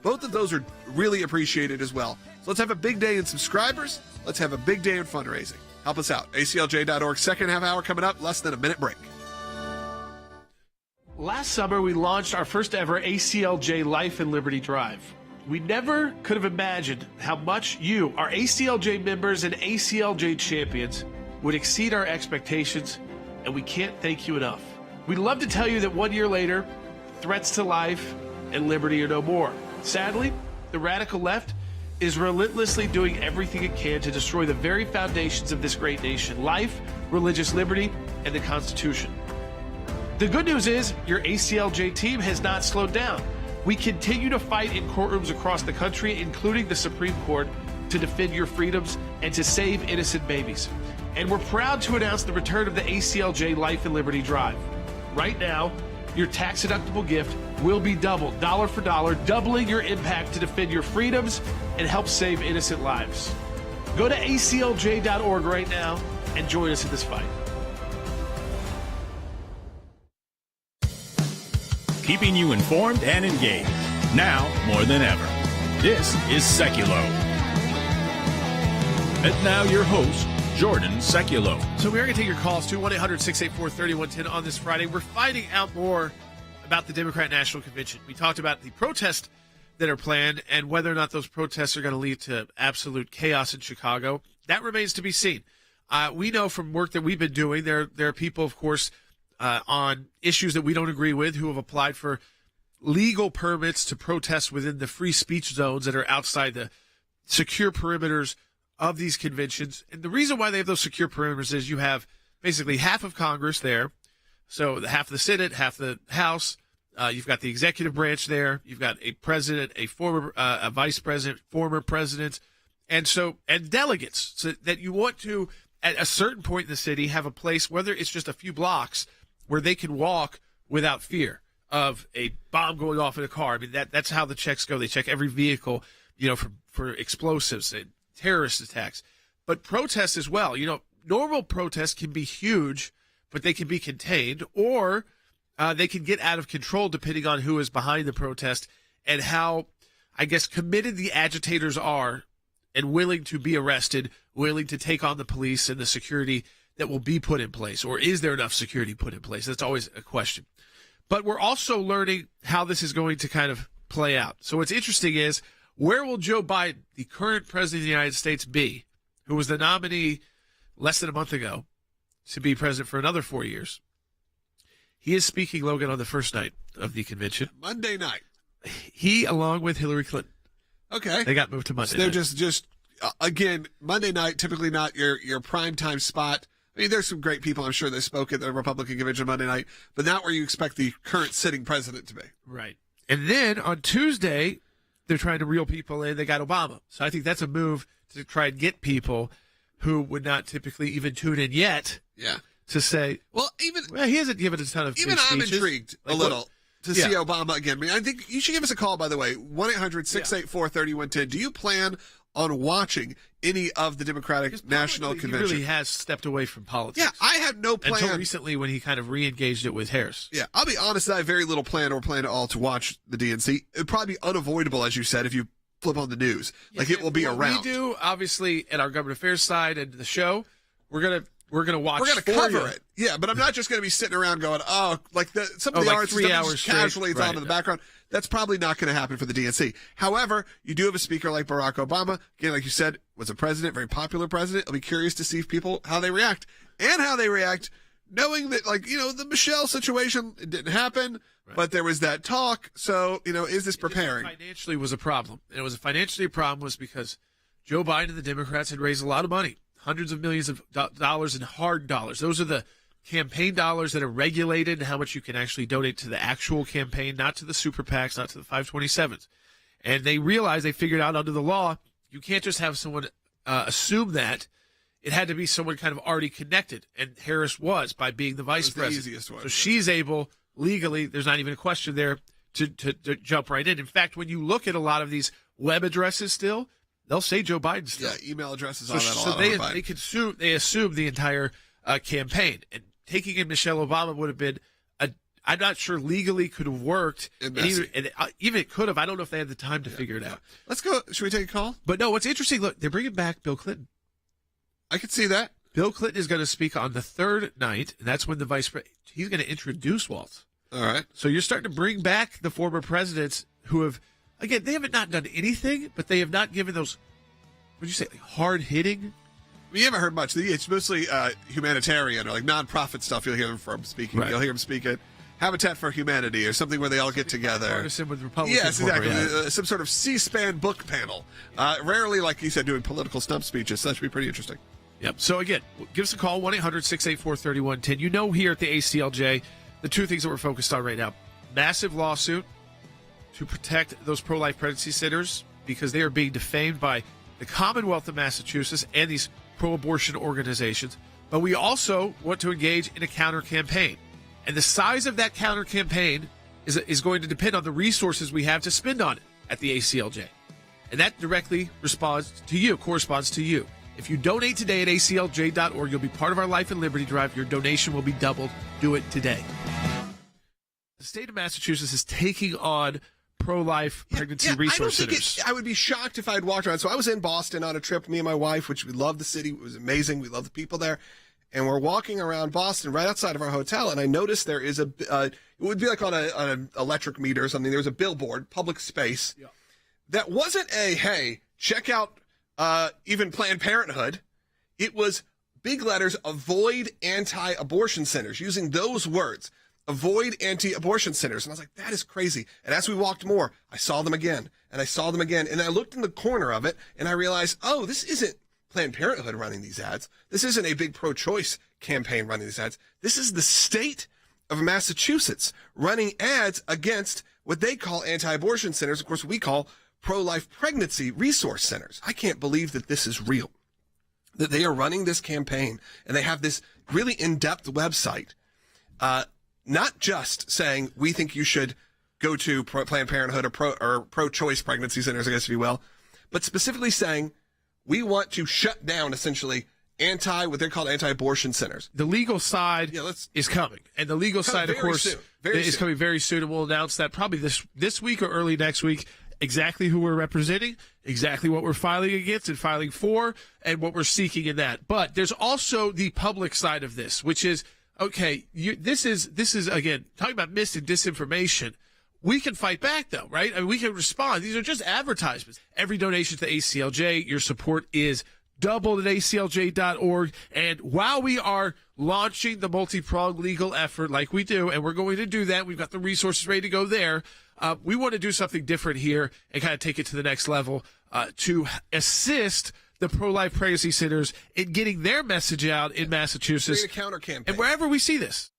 Both of those are really appreciated as well. So let's have a big day in subscribers. Let's have a big day in fundraising. Help us out. ACLJ.org, second half hour coming up, less than a minute break. Last summer, we launched our first ever ACLJ Life and Liberty Drive. We never could have imagined how much you, our ACLJ members and ACLJ champions, would exceed our expectations, and we can't thank you enough. We'd love to tell you that 1 year later, threats to life and liberty are no more. Sadly, the radical left is relentlessly doing everything it can to destroy the very foundations of this great nation: life, religious liberty, and the Constitution. The good news is your ACLJ team has not slowed down. We continue to fight in courtrooms across the country, including the Supreme Court, to defend your freedoms and to save innocent babies. And we're proud to announce the return of the ACLJ Life and Liberty Drive. Right now, your tax-deductible gift will be doubled, dollar for dollar, doubling your impact to defend your freedoms and help save innocent lives. Go to aclj.org right now and join us in this fight. Keeping you informed and engaged. Now more than ever. This is Sekulow. And now your host, Jordan Sekulow. So we are going to take your calls to 1-800-684-3110 on this Friday. We're finding out more about the Democrat National Convention. We talked about the protests that are planned and whether or not those protests are going to lead to absolute chaos in Chicago. That remains to be seen. We know from work that we've been doing, there are people, of course, on issues that we don't agree with who have applied for legal permits to protest within the free speech zones that are outside the secure perimeters of these conventions. And the reason why they have those secure perimeters is you have basically half of Congress there, so half the Senate, half the House. You've got the executive branch there. You've got a president, a former a vice president, former presidents, and delegates. So that you want to, at a certain point in the city, have a place, whether it's just a few blocks, where they can walk without fear of a bomb going off in a car. I mean, that's how the checks go. They check every vehicle, for explosives and terrorist attacks. But protests as well. Normal protests can be huge, but they can be contained, or they can get out of control depending on who is behind the protest and how, I guess, committed the agitators are and willing to be arrested, willing to take on the police and the security that will be put in place. Or is there enough security put in place? That's always a question. But we're also learning how this is going to kind of play out. So what's interesting is, where will Joe Biden, the current president of the United States, be, who was the nominee less than a month ago to be president for another 4 years? He is speaking, Logan, on the first night of the convention. Monday night. He, along with Hillary Clinton. Okay. They got moved to Monday so they're night. just again, Monday night, typically not your prime time spot. I mean, there's some great people, I'm sure, that spoke at the Republican convention Monday night, but not where you expect the current sitting president to be. Right. And then on Tuesday, they're trying to reel people in. They got Obama. So I think that's a move to try and get people who would not typically even tune in yet. Yeah. To say, he hasn't given a ton of even I'm speeches. Intrigued a little to see Obama again. I mean, I think you should give us a call, by the way, 1-800-684-3110. Do you plan on watching any of the Democratic National Convention? He really has stepped away from politics. Yeah, I had no plan. Until recently when he kind of re-engaged it with Harris. Yeah, I'll be honest, I have very little plan or plan at all to watch the DNC. It would probably be unavoidable, as you said, if you flip on the news. It will be around. We do, obviously, at our government affairs side and the show, we're gonna watch. We're gonna cover it. Yeah, but I'm not just gonna be sitting around going, some of the artists 3 hours casually thought in the background. That's probably not going to happen for the DNC. However, you do have a speaker like Barack Obama. Again, like you said, was a president, very popular president. I'll be curious to see how they react, and how they react knowing that, the Michelle situation, it didn't happen, but there was that talk. So, is this preparing? Financially was a problem. And it was financially a problem was because Joe Biden and the Democrats had raised a lot of money, hundreds of millions of dollars in hard dollars. Those are the campaign dollars that are regulated and how much you can actually donate to the actual campaign, not to the super PACs, not to the 527s. And they figured out under the law, you can't just have someone assume that. It had to be someone kind of already connected. And Harris was, by being the vice president. The easiest one. So she's able, legally, there's not even a question there, to jump right in. In fact, when you look at a lot of these web addresses still, they'll say Joe Biden still. Yeah, email addresses, all that. So they assume the entire campaign. And taking in Michelle Obama would have been, I'm not sure legally could have worked. And even it could have. I don't know if they had the time to figure it out. Let's go. Should we take a call? But no, what's interesting, look, they're bringing back Bill Clinton. I could see that. Bill Clinton is going to speak on the third night, and that's when the vice president, he's going to introduce Waltz. All right. So you're starting to bring back the former presidents who have, again, they haven't not done anything, but they have not given those, what did you say, hard hitting? You haven't heard much. It's mostly humanitarian or nonprofit stuff you'll hear him from speaking. Right. You'll hear him speak at Habitat for Humanity or something where they all get together. Partisan with Republicans. Yes, exactly. Some sort of C-SPAN book panel. Rarely, like you said, doing political stump speeches. So that should be pretty interesting. Yep. So again, give us a call, 1-800-684-3110. Here at the ACLJ, the two things that we're focused on right now: massive lawsuit to protect those pro-life pregnancy centers because they are being defamed by the Commonwealth of Massachusetts and these pro-abortion organizations. But we also want to engage in a counter-campaign. And the size of that counter-campaign is going to depend on the resources we have to spend on it at the ACLJ. And that directly corresponds to you. If you donate today at aclj.org, you'll be part of our Life and Liberty Drive. Your donation will be doubled. Do it today. The state of Massachusetts is taking on pro-life pregnancy resource centers. I would be shocked if I had walked around. So I was in Boston on a trip, me and my wife, which we love the city. It was amazing. We love the people there. And we're walking around Boston right outside of our hotel, and I noticed there is it would be like on an electric meter or something. There was a billboard, public space, that wasn't hey, check out even Planned Parenthood. It was big letters, avoid anti-abortion centers, using those words. Avoid anti-abortion centers. And I was like, that is crazy. And as we walked more, I saw them again, and I saw them again. And I looked in the corner of it, and I realized, oh, this isn't Planned Parenthood running these ads. This isn't a big pro-choice campaign running these ads. This is the state of Massachusetts running ads against what they call anti-abortion centers. Of course, we call pro-life pregnancy resource centers. I can't believe that this is real, that they are running this campaign, and they have this really in-depth website, not just saying, we think you should go to Planned Parenthood or pro-choice pregnancy centers, I guess, if you will, but specifically saying, we want to shut down, essentially, what they're called anti-abortion centers. The legal side is coming. And the legal side, of course, is coming very soon. And we'll announce that probably this week or early next week, exactly who we're representing, exactly what we're filing against and filing for, and what we're seeking in that. But there's also the public side of this, which is, okay, this is, again, talking about mis and disinformation. We can fight back, though, right? I mean, we can respond. These are just advertisements. Every donation to ACLJ, your support is doubled at aclj.org. And while we are launching the multi-pronged legal effort like we do, and we're going to do that, we've got the resources ready to go there, we want to do something different here and kind of take it to the next level to assist the pro-life pregnancy centers in getting their message out in Massachusetts. Create a counter-campaign. And wherever we see this.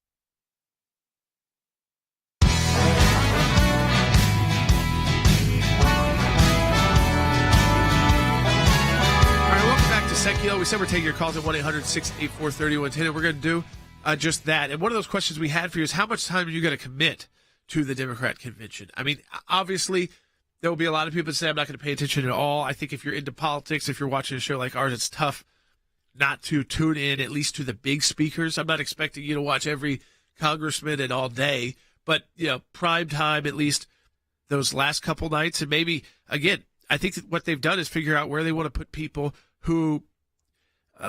Sekulow. We said we're taking your calls at 1-800-684-3110, and we're going to do just that. And one of those questions we had for you is, how much time are you going to commit to the Democrat convention? I mean, obviously, there will be a lot of people that say, I'm not going to pay attention at all. I think if you're into politics, if you're watching a show like ours, it's tough not to tune in at least to the big speakers. I'm not expecting you to watch every congressman and all day, but, prime time, at least those last couple nights. And maybe, again, I think that what they've done is figure out where they want to put people who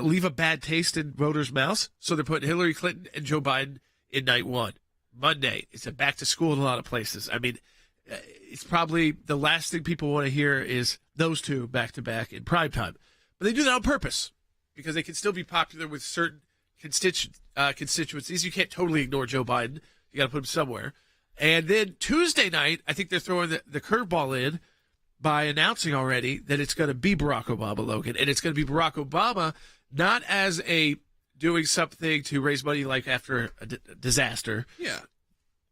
leave a bad taste in voters' mouths. So they're putting Hillary Clinton and Joe Biden in night one. Monday, it's a back to school in a lot of places. I mean, it's probably the last thing people want to hear is those two back to back in prime time. But they do that on purpose because they can still be popular with certain constituencies. You can't totally ignore Joe Biden. You got to put him somewhere. And then Tuesday night, I think they're throwing the curveball in by announcing already that it's going to be Barack Obama, Logan. And it's going to be Barack Obama, not as doing something to raise money like after a disaster. Yeah.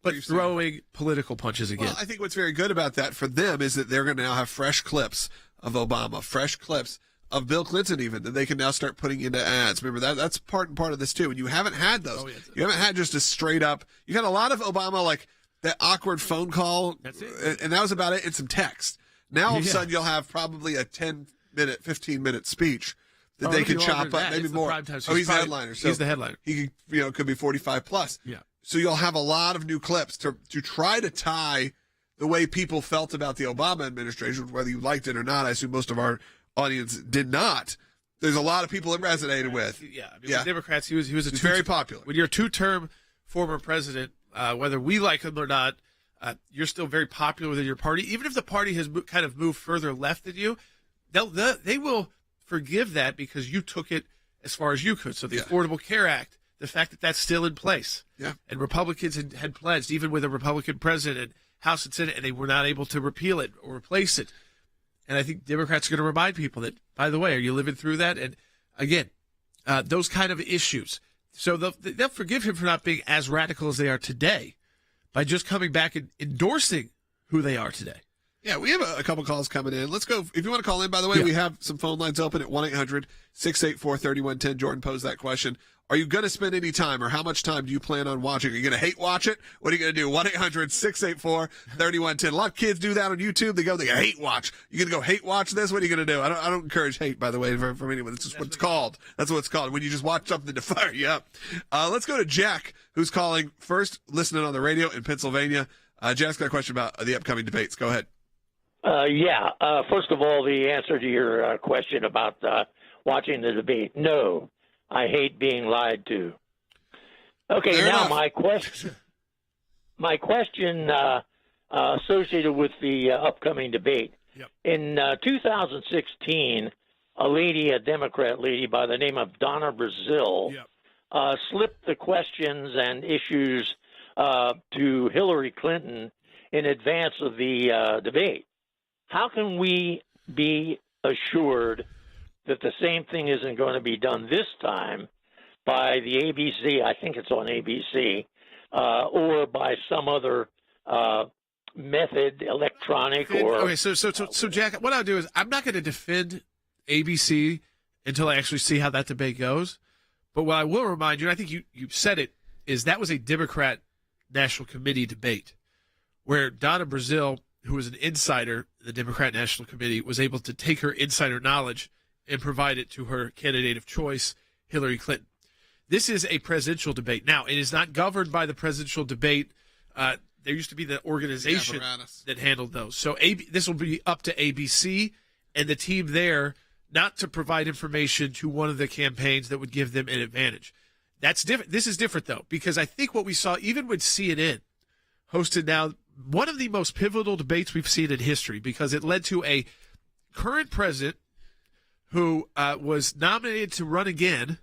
But throwing political punches again. Well, I think what's very good about that for them is that they're going to now have fresh clips of Obama, fresh clips of Bill Clinton even, that they can now start putting into ads. Remember, that's part of this too. And you haven't had those. Oh, yeah. You haven't had just a straight up, you had a lot of Obama, like that awkward phone call. That's it. And that was about it, and some text. Now, all of a sudden, you'll have probably a 10-minute, 15-minute speech that they could chop up, maybe more. So he's the headliner. So he's the headliner. He could be 45 plus. Yeah. So you'll have a lot of new clips to try to tie the way people felt about the Obama administration, whether you liked it or not. I assume most of our audience did not. There's a lot of people it resonated with. Yeah. I mean, with Democrats, he was very popular. When you're a two-term former president, whether we like him or not, you're still very popular within your party. Even if the party has kind of moved further left than you, they will forgive that because you took it as far as you could. So the Affordable Care Act, the fact that that's still in place, and Republicans had pledged, even with a Republican president, House and Senate, and they were not able to repeal it or replace it. And I think Democrats are going to remind people that, by the way, are you living through that? And again, those kind of issues. So they'll forgive him for not being as radical as they are today, by just coming back and endorsing who they are today. Yeah, we have a couple calls coming in. Let's go. If you want to call in, by the way, we have some phone lines open at 1-800-684-3110. Jordan posed that question. Are you going to spend any time, or how much time do you plan on watching? Are you going to hate watch it? What are you going to do? 1-800-684-3110. A lot of kids do that on YouTube. They hate watch. You going to go hate watch this? What are you going to do? I don't encourage hate, by the way, from anyone. It's just what it's called. That's what it's called, when you just watch something to fire you up. Let's go to Jack, who's calling first, listening on the radio in Pennsylvania. Jack's got a question about the upcoming debates. Go ahead. First of all, the answer to your question about watching the debate, no. I hate being lied to. Okay, Fair now enough. my question associated with the upcoming debate. Yep. In 2016, a Democrat lady by the name of Donna Brazile slipped the questions and issues to Hillary Clinton in advance of the debate. How can we be assured that the same thing isn't going to be done this time by the ABC, I think it's on ABC, or by some other method, electronic or... Okay, so Jack, what I'll do is I'm not going to defend ABC until I actually see how that debate goes. But what I will remind you, and I think you said it, is that was a Democrat National Committee debate where Donna Brazile, who was an insider, the Democrat National Committee, was able to take her insider knowledge and provide it to her candidate of choice, Hillary Clinton. This is a presidential debate. Now, it is not governed by the presidential debate. There used to be the organization that handled those. So this will be up to ABC and the team there not to provide information to one of the campaigns that would give them an advantage. That's different. This is different, though, because I think what we saw, even with CNN hosted now, one of the most pivotal debates we've seen in history, because it led to a current president who was nominated to run again.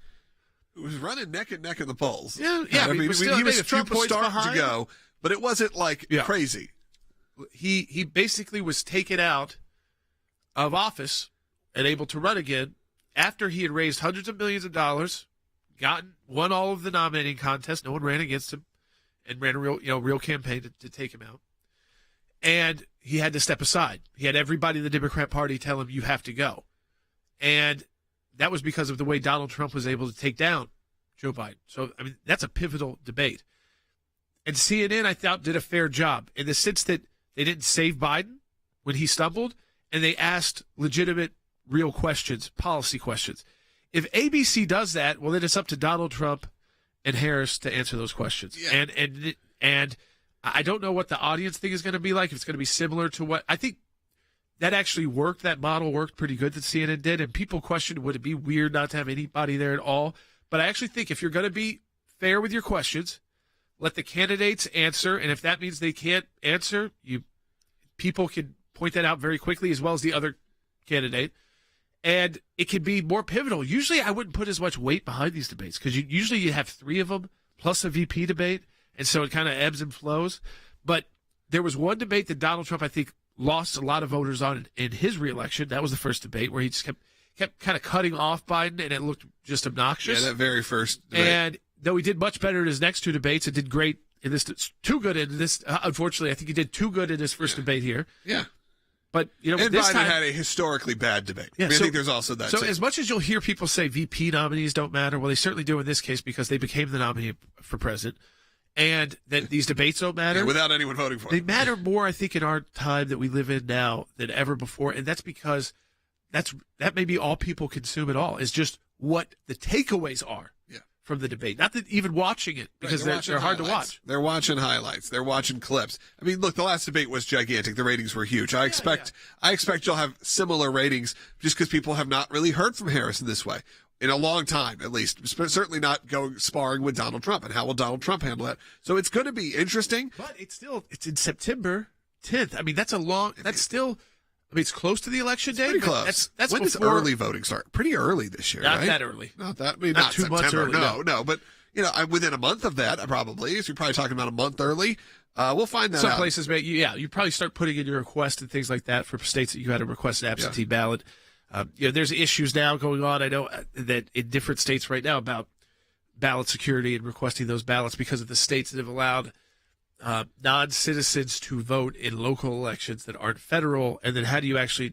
Who was running neck and neck in the polls. Yeah. I mean, Still, he was Trump was starting behind to go, but it wasn't like crazy. He basically was taken out of office and able to run again after he had raised hundreds of millions of dollars, won all of the nominating contests. No one ran against him, and ran a real campaign to take him out. And he had to step aside. He had everybody in the Democrat Party tell him, you have to go. And that was because of the way Donald Trump was able to take down Joe Biden. So, I mean, that's a pivotal debate. And CNN, I thought, did a fair job in the sense that they didn't save Biden when he stumbled, and they asked legitimate, real questions, policy questions. If ABC does that, well, then it's up to Donald Trump and Harris to answer those questions. Yeah. And I don't know what the audience thing is going to be like. If it's going to be similar to what I think that actually worked. That model worked pretty good that CNN did. And people questioned, would it be weird not to have anybody there at all? But I actually think if you're going to be fair with your questions, let the candidates answer. And if that means they can't answer, people can point that out very quickly, as well as the other candidate. And it can be more pivotal. Usually I wouldn't put as much weight behind these debates because usually you have three of them plus a VP debate. And so it kind of ebbs and flows. But there was one debate that Donald Trump, I think, lost a lot of voters on in his reelection. That was the first debate where he just kept kind of cutting off Biden, and it looked just obnoxious. Yeah, that very first debate. And though he did much better in his next two debates, it did great in this. Too good in this. Unfortunately, I think he did too good in his first debate here. Yeah. But, and this Biden time, had a historically bad debate. Yeah, I think there's also that. So too. as much as you'll hear people say VP nominees don't matter, well, they certainly do in this case because they became the nominee for president. And that these debates don't matter. Without anyone voting for them. them. They matter more, I think, in our time that we live in now than ever before. And that's because that may be all people consume at all, is just what the takeaways are from the debate. Not that even watching it, because they're hard to watch. They're watching highlights. They're watching clips. I mean, look, the last debate was gigantic. The ratings were huge. I expect you'll have similar ratings just because people have not really heard from Harris in this way. In a long time, at least. Certainly not going sparring with Donald Trump. And how will Donald Trump handle that? So it's going to be interesting. But it's in September 10th. I mean, it's close to the election day. Pretty close. That's when does early voting start? Pretty early this year, not right? That early. Not 2 September, months early. No. No. But, within a month of that, probably. So you're probably talking about a month early. We'll find that out. Some places, you probably start putting in your request and things like that for states that you had to request an absentee ballot. There's issues now going on. I know that in different states right now about ballot security and requesting those ballots because of the states that have allowed non-citizens to vote in local elections that aren't federal, and then how do you actually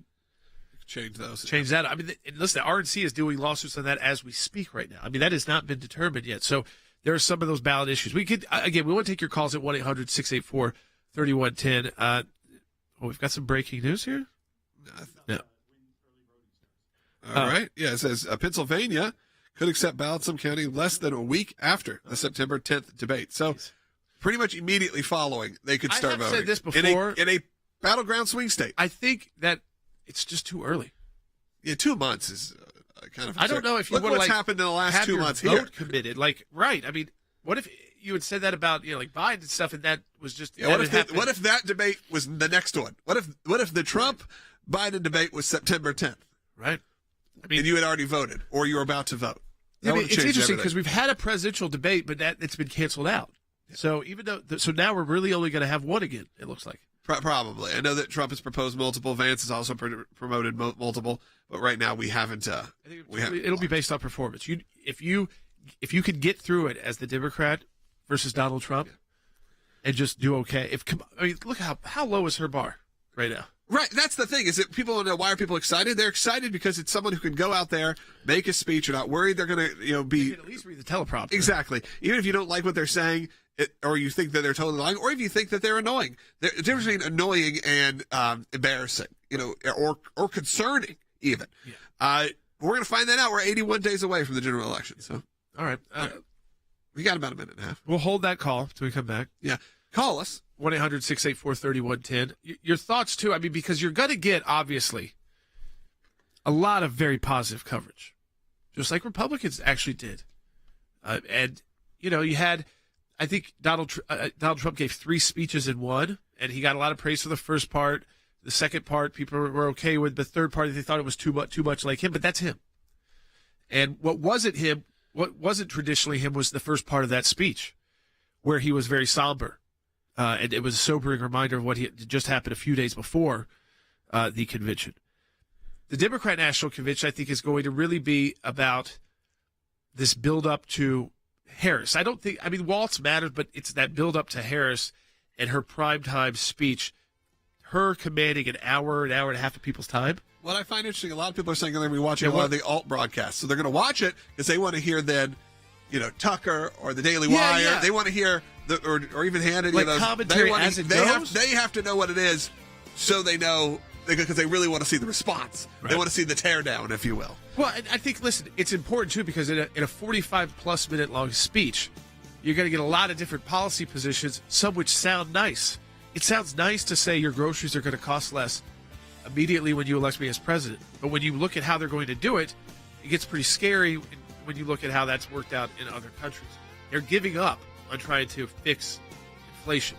change those? Change that. I mean, listen, the RNC is doing lawsuits on that as we speak right now. I mean, that has not been determined yet. So there are some of those ballot issues. We could, again, we want to take your calls at 1-800-684-3110. We've got some breaking news here. No. All right. Yeah, it says Pennsylvania could accept ballots in some county less than a week after the September 10th debate. So pretty much immediately following, they could start voting. I've said this before. In a battleground swing state. I think that it's just too early. Yeah, 2 months is kind of. I don't know if you look want to what's happened in the last 2 months vote here. Committed, like right. I mean, what if you had said that about like Biden and stuff, and that was just what if that debate was the next one? What if the Trump Biden debate was September 10th? Right. I mean, and you had already voted, or you were about to vote. I mean, it's interesting because we've had a presidential debate, but it's been canceled out. Yeah. So even though, so now we're really only going to have one again. It looks like. Probably. I know that Trump has proposed multiple. Vance has also promoted multiple, but right now we haven't. It'll be based on performance. If you could get through it as the Democrat versus Donald Trump, and just do okay. Look how low is her bar right now. Right, that's the thing. Is that people don't know why are people excited? They're excited because it's someone who can go out there, make a speech. You're not worried they're going to, be. You can at least read the teleprompter. Exactly. Even if you don't like what they're saying, or you think that they're totally lying, or if you think that they're annoying. The difference between annoying and embarrassing, or concerning even. Yeah. We're going to find that out. We're 81 days away from the general election. So, all right. We got about a minute and a half. We'll hold that call until we come back. Yeah. Call us. 1-800-684-3110. Your thoughts, too, I mean, because you're going to get, obviously, a lot of very positive coverage, just like Republicans actually did. And, you had, I think Donald Trump gave 3 speeches in one, and he got a lot of praise for the first part. The second part, people were okay with. The third part, they thought it was too much like him, but that's him. And what wasn't traditionally him was the first part of that speech, where he was very somber. And it was a sobering reminder of what just happened a few days before the convention. The Democrat National Convention, I think, is going to really be about this build-up to Harris. Waltz matters, but it's that build-up to Harris and her primetime speech, her commanding an hour and a half of people's time. What I find interesting, a lot of people are saying they're going to be watching a lot of the alt broadcasts. So they're going to watch it because they want to hear then, Tucker or the Daily Wire. Yeah. They want to hear or even Hannity. Like commentary as it goes? They have to know what it is so they know, because they really want to see the response. Right. They want to see the teardown, if you will. Well, I think, listen, it's important, too, because in a 45-plus minute long speech, you're going to get a lot of different policy positions, some which sound nice. It sounds nice to say your groceries are going to cost less immediately when you elect me as president. But when you look at how they're going to do it, it gets pretty scary when you look at how that's worked out in other countries. They're giving up on trying to fix inflation.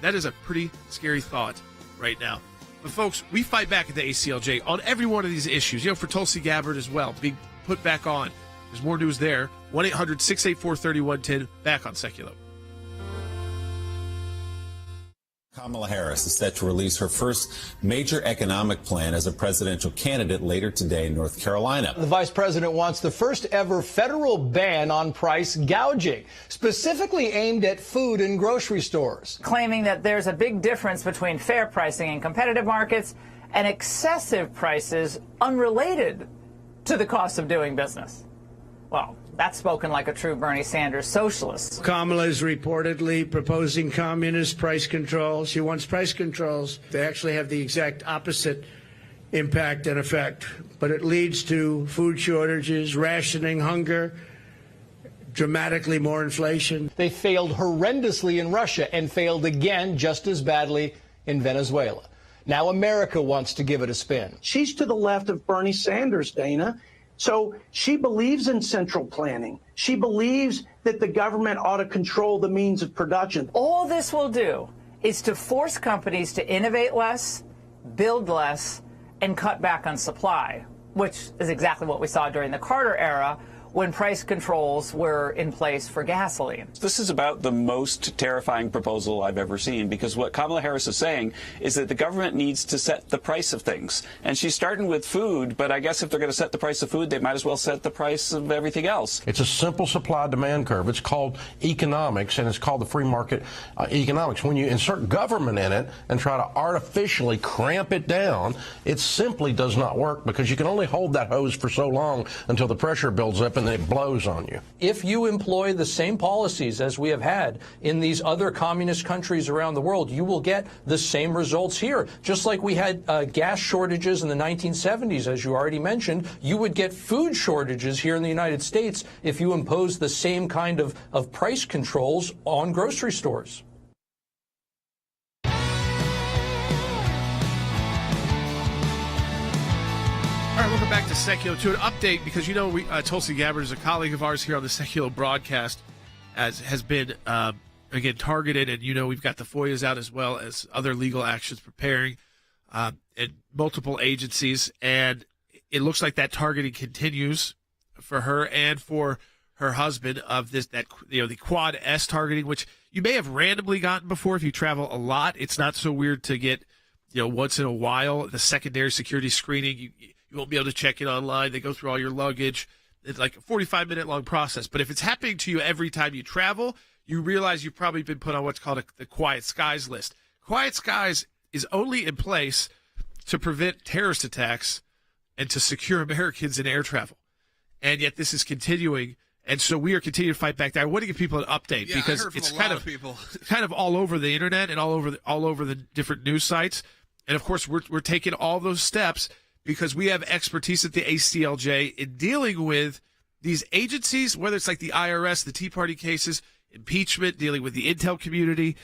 That is a pretty scary thought right now. But, folks, we fight back at the ACLJ on every one of these issues. For Tulsi Gabbard as well, being put back on. There's more news there. 1-800-684-3110, back on Sekulow. Kamala Harris is set to release her first major economic plan as a presidential candidate later today in North Carolina. The vice president wants the first ever federal ban on price gouging, specifically aimed at food and grocery stores. Claiming that there's a big difference between fair pricing in competitive markets and excessive prices unrelated to the cost of doing business. Well, that's spoken like a true Bernie Sanders socialist. Kamala is reportedly proposing communist price controls. She wants price controls. They actually have the exact opposite impact and effect, but it leads to food shortages, rationing, hunger, dramatically more inflation. They failed horrendously in Russia and failed again just as badly in Venezuela. Now America wants to give it a spin. She's to the left of Bernie Sanders, Dana. So she believes in central planning. She believes that the government ought to control the means of production. All this will do is to force companies to innovate less, build less, and cut back on supply, which is exactly what we saw during the Carter era, when price controls were in place for gasoline. This is about the most terrifying proposal I've ever seen, because what Kamala Harris is saying is that the government needs to set the price of things. And she's starting with food, but I guess if they're going to set the price of food, they might as well set the price of everything else. It's a simple supply-demand curve. It's called economics, and it's called the free market economics. When you insert government in it and try to artificially cramp it down, it simply does not work, because you can only hold that hose for so long until the pressure builds up and then it blows on you. If you employ the same policies as we have had in these other communist countries around the world, you will get the same results here. Just like we had gas shortages in the 1970s, as you already mentioned, you would get food shortages here in the United States if you impose the same kind of price controls on grocery stores. All right, welcome back to Sekulow. To an update, because you know Tulsi Gabbard is a colleague of ours here on the Sekulow broadcast, has been again targeted, and you know we've got the FOIAs out as well as other legal actions preparing in multiple agencies, and it looks like that targeting continues for her and for her husband of the Quad S targeting, which you may have randomly gotten before if you travel a lot. It's not so weird to get once in a while the secondary security screening. You won't be able to check it online. They go through all your luggage. It's like a 45-minute long process. But if it's happening to you every time you travel, you realize you've probably been put on what's called the Quiet Skies list. Quiet Skies is only in place to prevent terrorist attacks and to secure Americans in air travel. And yet this is continuing. And so we are continuing to fight back there. I want to give people an update because it's kind of all over the internet and all over the different news sites. And of course, we're taking all those steps because we have expertise at the ACLJ in dealing with these agencies, whether it's like the IRS, the Tea Party cases, impeachment, dealing with the intel community,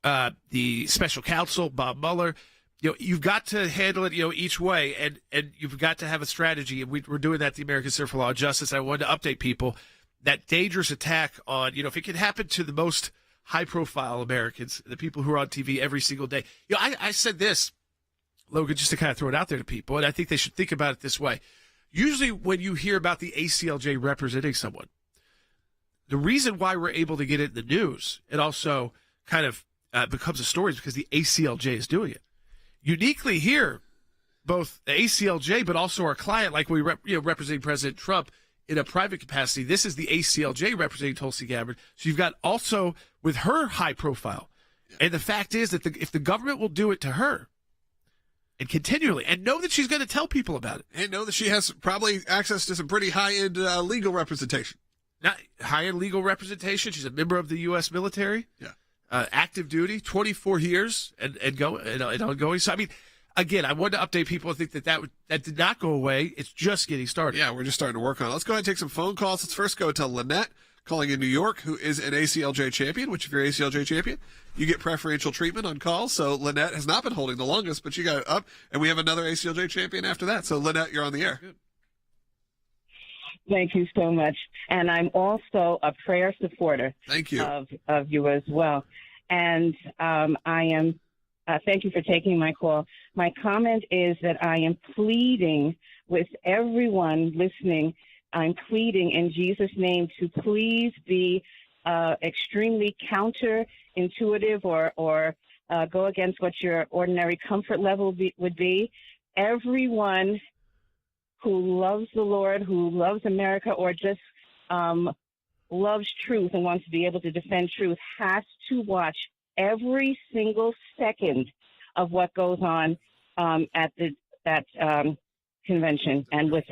the special counsel, Bob Mueller. You've got to handle it, each way, and you've got to have a strategy. And we're doing that at the American Center for Law and Justice. I wanted to update people that dangerous attack on, if it can happen to the most high-profile Americans, the people who are on TV every single day. I said this, Logan, just to kind of throw it out there to people, and I think they should think about it this way. Usually when you hear about the ACLJ representing someone, the reason why we're able to get it in the news, it also kind of becomes a story, is because the ACLJ is doing it. Uniquely here, both the ACLJ but also our client, like we representing President Trump in a private capacity, this is the ACLJ representing Tulsi Gabbard. So you've got also with her high profile. And the fact is that if the government will do it to her, and continually, and know that she's going to tell people about it. And know that she has probably access to some pretty high-end legal representation. Not high-end legal representation. She's a member of the U.S. military. Yeah. Active duty, 24 years and ongoing. So, I mean, again, I wanted to update people. I think that did not go away. It's just getting started. Yeah, we're just starting to work on it. Let's go ahead and take some phone calls. Let's first go to Lynette, calling in New York, who is an ACLJ champion, which if you're an ACLJ champion, you get preferential treatment on calls. So Lynette has not been holding the longest, but you got it up, and we have another ACLJ champion after that. So Lynette, you're on the air. Good. Thank you so much. And I'm also a prayer supporter. Thank you. Of you as well. And I am, thank you for taking my call. My comment is that I am pleading with everyone listening. I'm pleading in Jesus' name to please be extremely counterintuitive or go against what your ordinary comfort level would be. Everyone who loves the Lord, who loves America, or just loves truth and wants to be able to defend truth has to watch every single second of what goes on at that convention and with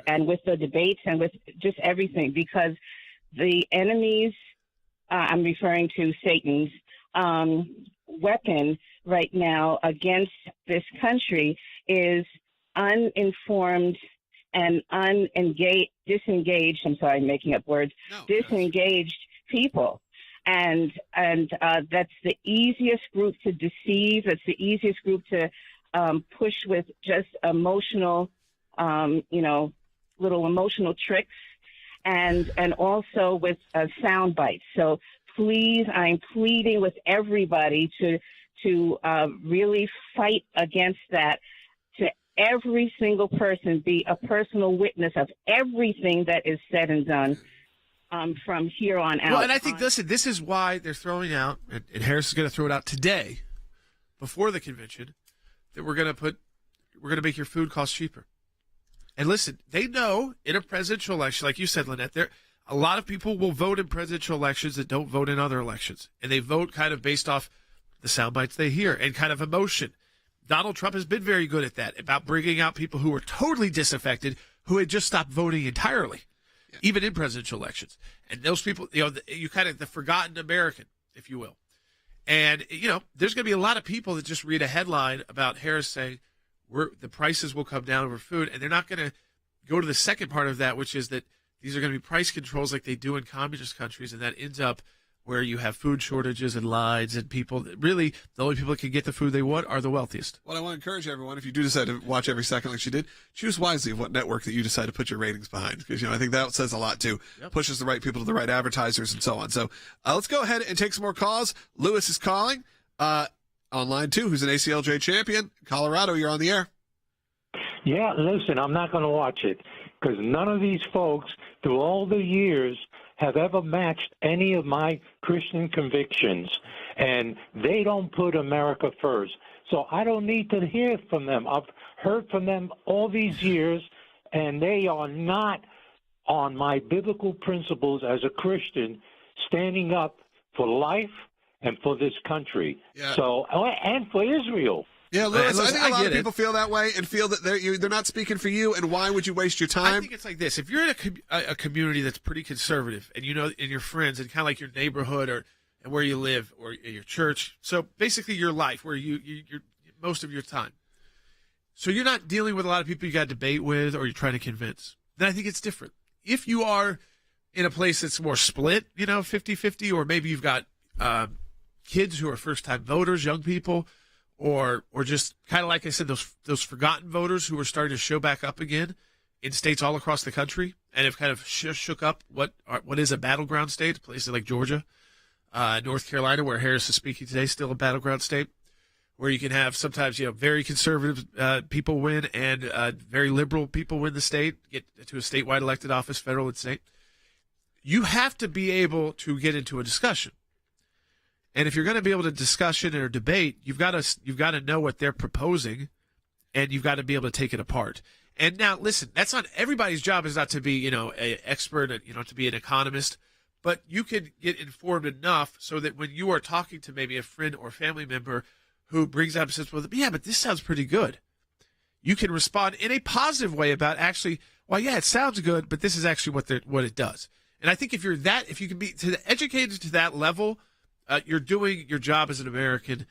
the debates and with just everything, because the enemies, I'm referring to Satan's weapon right now against this country is uninformed and disengaged, I'm sorry, I'm making up words, disengaged people. And that's the easiest group to deceive. It's the easiest group to push with just emotional, little emotional tricks and also with sound bites. So please, I'm pleading with everybody to really fight against that, to every single person be a personal witness of everything that is said and done from here on out. Well, and I think, listen, this is why they're throwing out, and Harris is going to throw it out today, before the convention, that we're going to make your food cost cheaper. And listen, they know in a presidential election, like you said, Lynette, a lot of people will vote in presidential elections that don't vote in other elections. And they vote kind of based off the sound bites they hear and kind of emotion. Donald Trump has been very good at that, about bringing out people who were totally disaffected, who had just stopped voting entirely, even in presidential elections. And those people, you kind of the forgotten American, if you will. And, there's going to be a lot of people that just read a headline about Harris saying the prices will come down over food, and they're not going to go to the second part of that, which is that these are going to be price controls like they do in communist countries, and that ends up where you have food shortages and lines, and people really, the only people that can get the food they want are the wealthiest. Well, I want to encourage everyone, if you do decide to watch every second like she did, choose wisely of what network that you decide to put your ratings behind, because I think that says a lot too. Yep. Pushes the right people to the right advertisers and so on. So let's go ahead and take some more calls. Lewis is calling on line 2, who's an ACLJ champion. Colorado, you're on the air. Yeah, listen, I'm not going to watch it because none of these folks through all the years have ever matched any of my Christian convictions, and they don't put America first. So I don't need to hear from them. I've heard from them all these years, and they are not on my biblical principles as a Christian, standing up for life and for this country. Yeah. So, and for Israel. Yeah, Lewis, I think a lot of people feel that way and feel that they're not speaking for you, and why would you waste your time? I think it's like this. If you're in a community that's pretty conservative, and and your friends, and kind of like your neighborhood or and where you live or your church, so basically your life, where you're most of your time. So you're not dealing with a lot of people you got to debate with or you're trying to convince. Then I think it's different. If you are in a place that's more split, 50-50, or maybe you've got kids who are first-time voters, young people, or just kind of like I said, those forgotten voters who are starting to show back up again in states all across the country and have kind of shook up what is a battleground state, places like Georgia, North Carolina, where Harris is speaking today, still a battleground state, where you can have sometimes very conservative people win and very liberal people win the state, get to a statewide elected office, federal and state. You have to be able to get into a discussion. And if you're going to be able to discussion or debate, you've got to know what they're proposing, and you've got to be able to take it apart. And now, listen, that's not everybody's job is not to be an expert, to be an economist, but you can get informed enough so that when you are talking to maybe a friend or family member who brings up and says, "Well, yeah, but this sounds pretty good," you can respond in a positive way about actually, well, yeah, it sounds good, but this is actually what it does. And I think if you can be educated to that level. You're doing your job as an American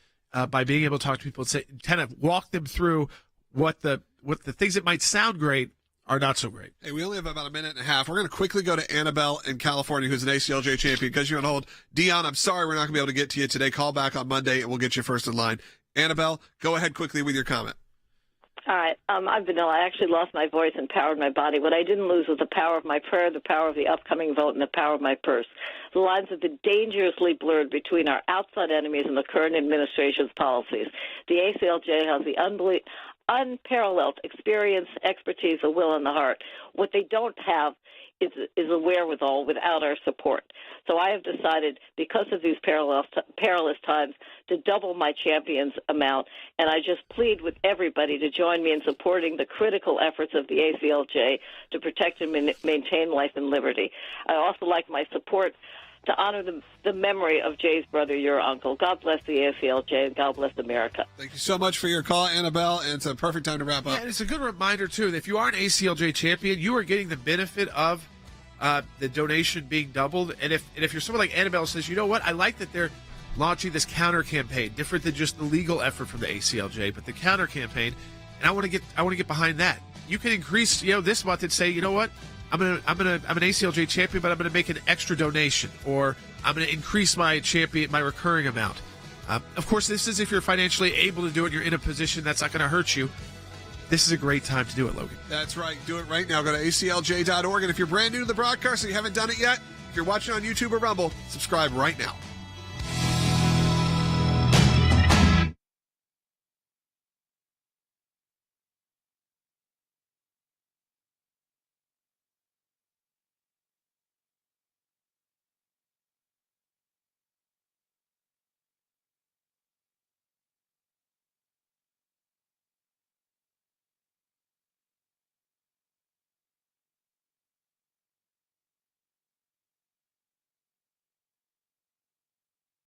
by being able to talk to people and say, kind of walk them through what the things that might sound great are not so great. Hey, we only have about a minute and a half. We're going to quickly go to Annabelle in California, who's an ACLJ champion. Because you're on hold, Dion, I'm sorry we're not going to be able to get to you today. Call back on Monday, and we'll get you first in line. Annabelle, go ahead quickly with your comment. All right. I'm Vanilla. I actually lost my voice and power of my body. What I didn't lose was the power of my prayer, the power of the upcoming vote, and the power of my purse. The lines have been dangerously blurred between our outside enemies and the current administration's policies. The ACLJ has the unparalleled experience, expertise, the will, and the heart. What they don't have is a wherewithal without our support. So I have decided, because of these perilous times, to double my champions amount, and I just plead with everybody to join me in supporting the critical efforts of the ACLJ to protect and maintain life and liberty. I also like my support to honor the memory of Jay's brother, your uncle. God bless the ACLJ, and God bless America. Thank you so much for your call, Annabelle, and it's a perfect time to wrap up. Yeah, and it's a good reminder, too, that if you are an ACLJ champion, you are getting the benefit of the donation being doubled. And if you're someone like Annabelle says, you know what, I like that they're launching this counter campaign, different than just the legal effort from the ACLJ, but the counter campaign, and I want to get behind that. You can increase, this month and say, you know what, I'm an ACLJ champion, but I'm going to make an extra donation, or I'm going to increase my recurring amount. Of course, this is if you're financially able to do it. You're in a position that's not going to hurt you. This is a great time to do it, Logan. That's right. Do it right now. Go to aclj.org. And if you're brand new to the broadcast and you haven't done it yet, if you're watching on YouTube or Rumble, subscribe right now.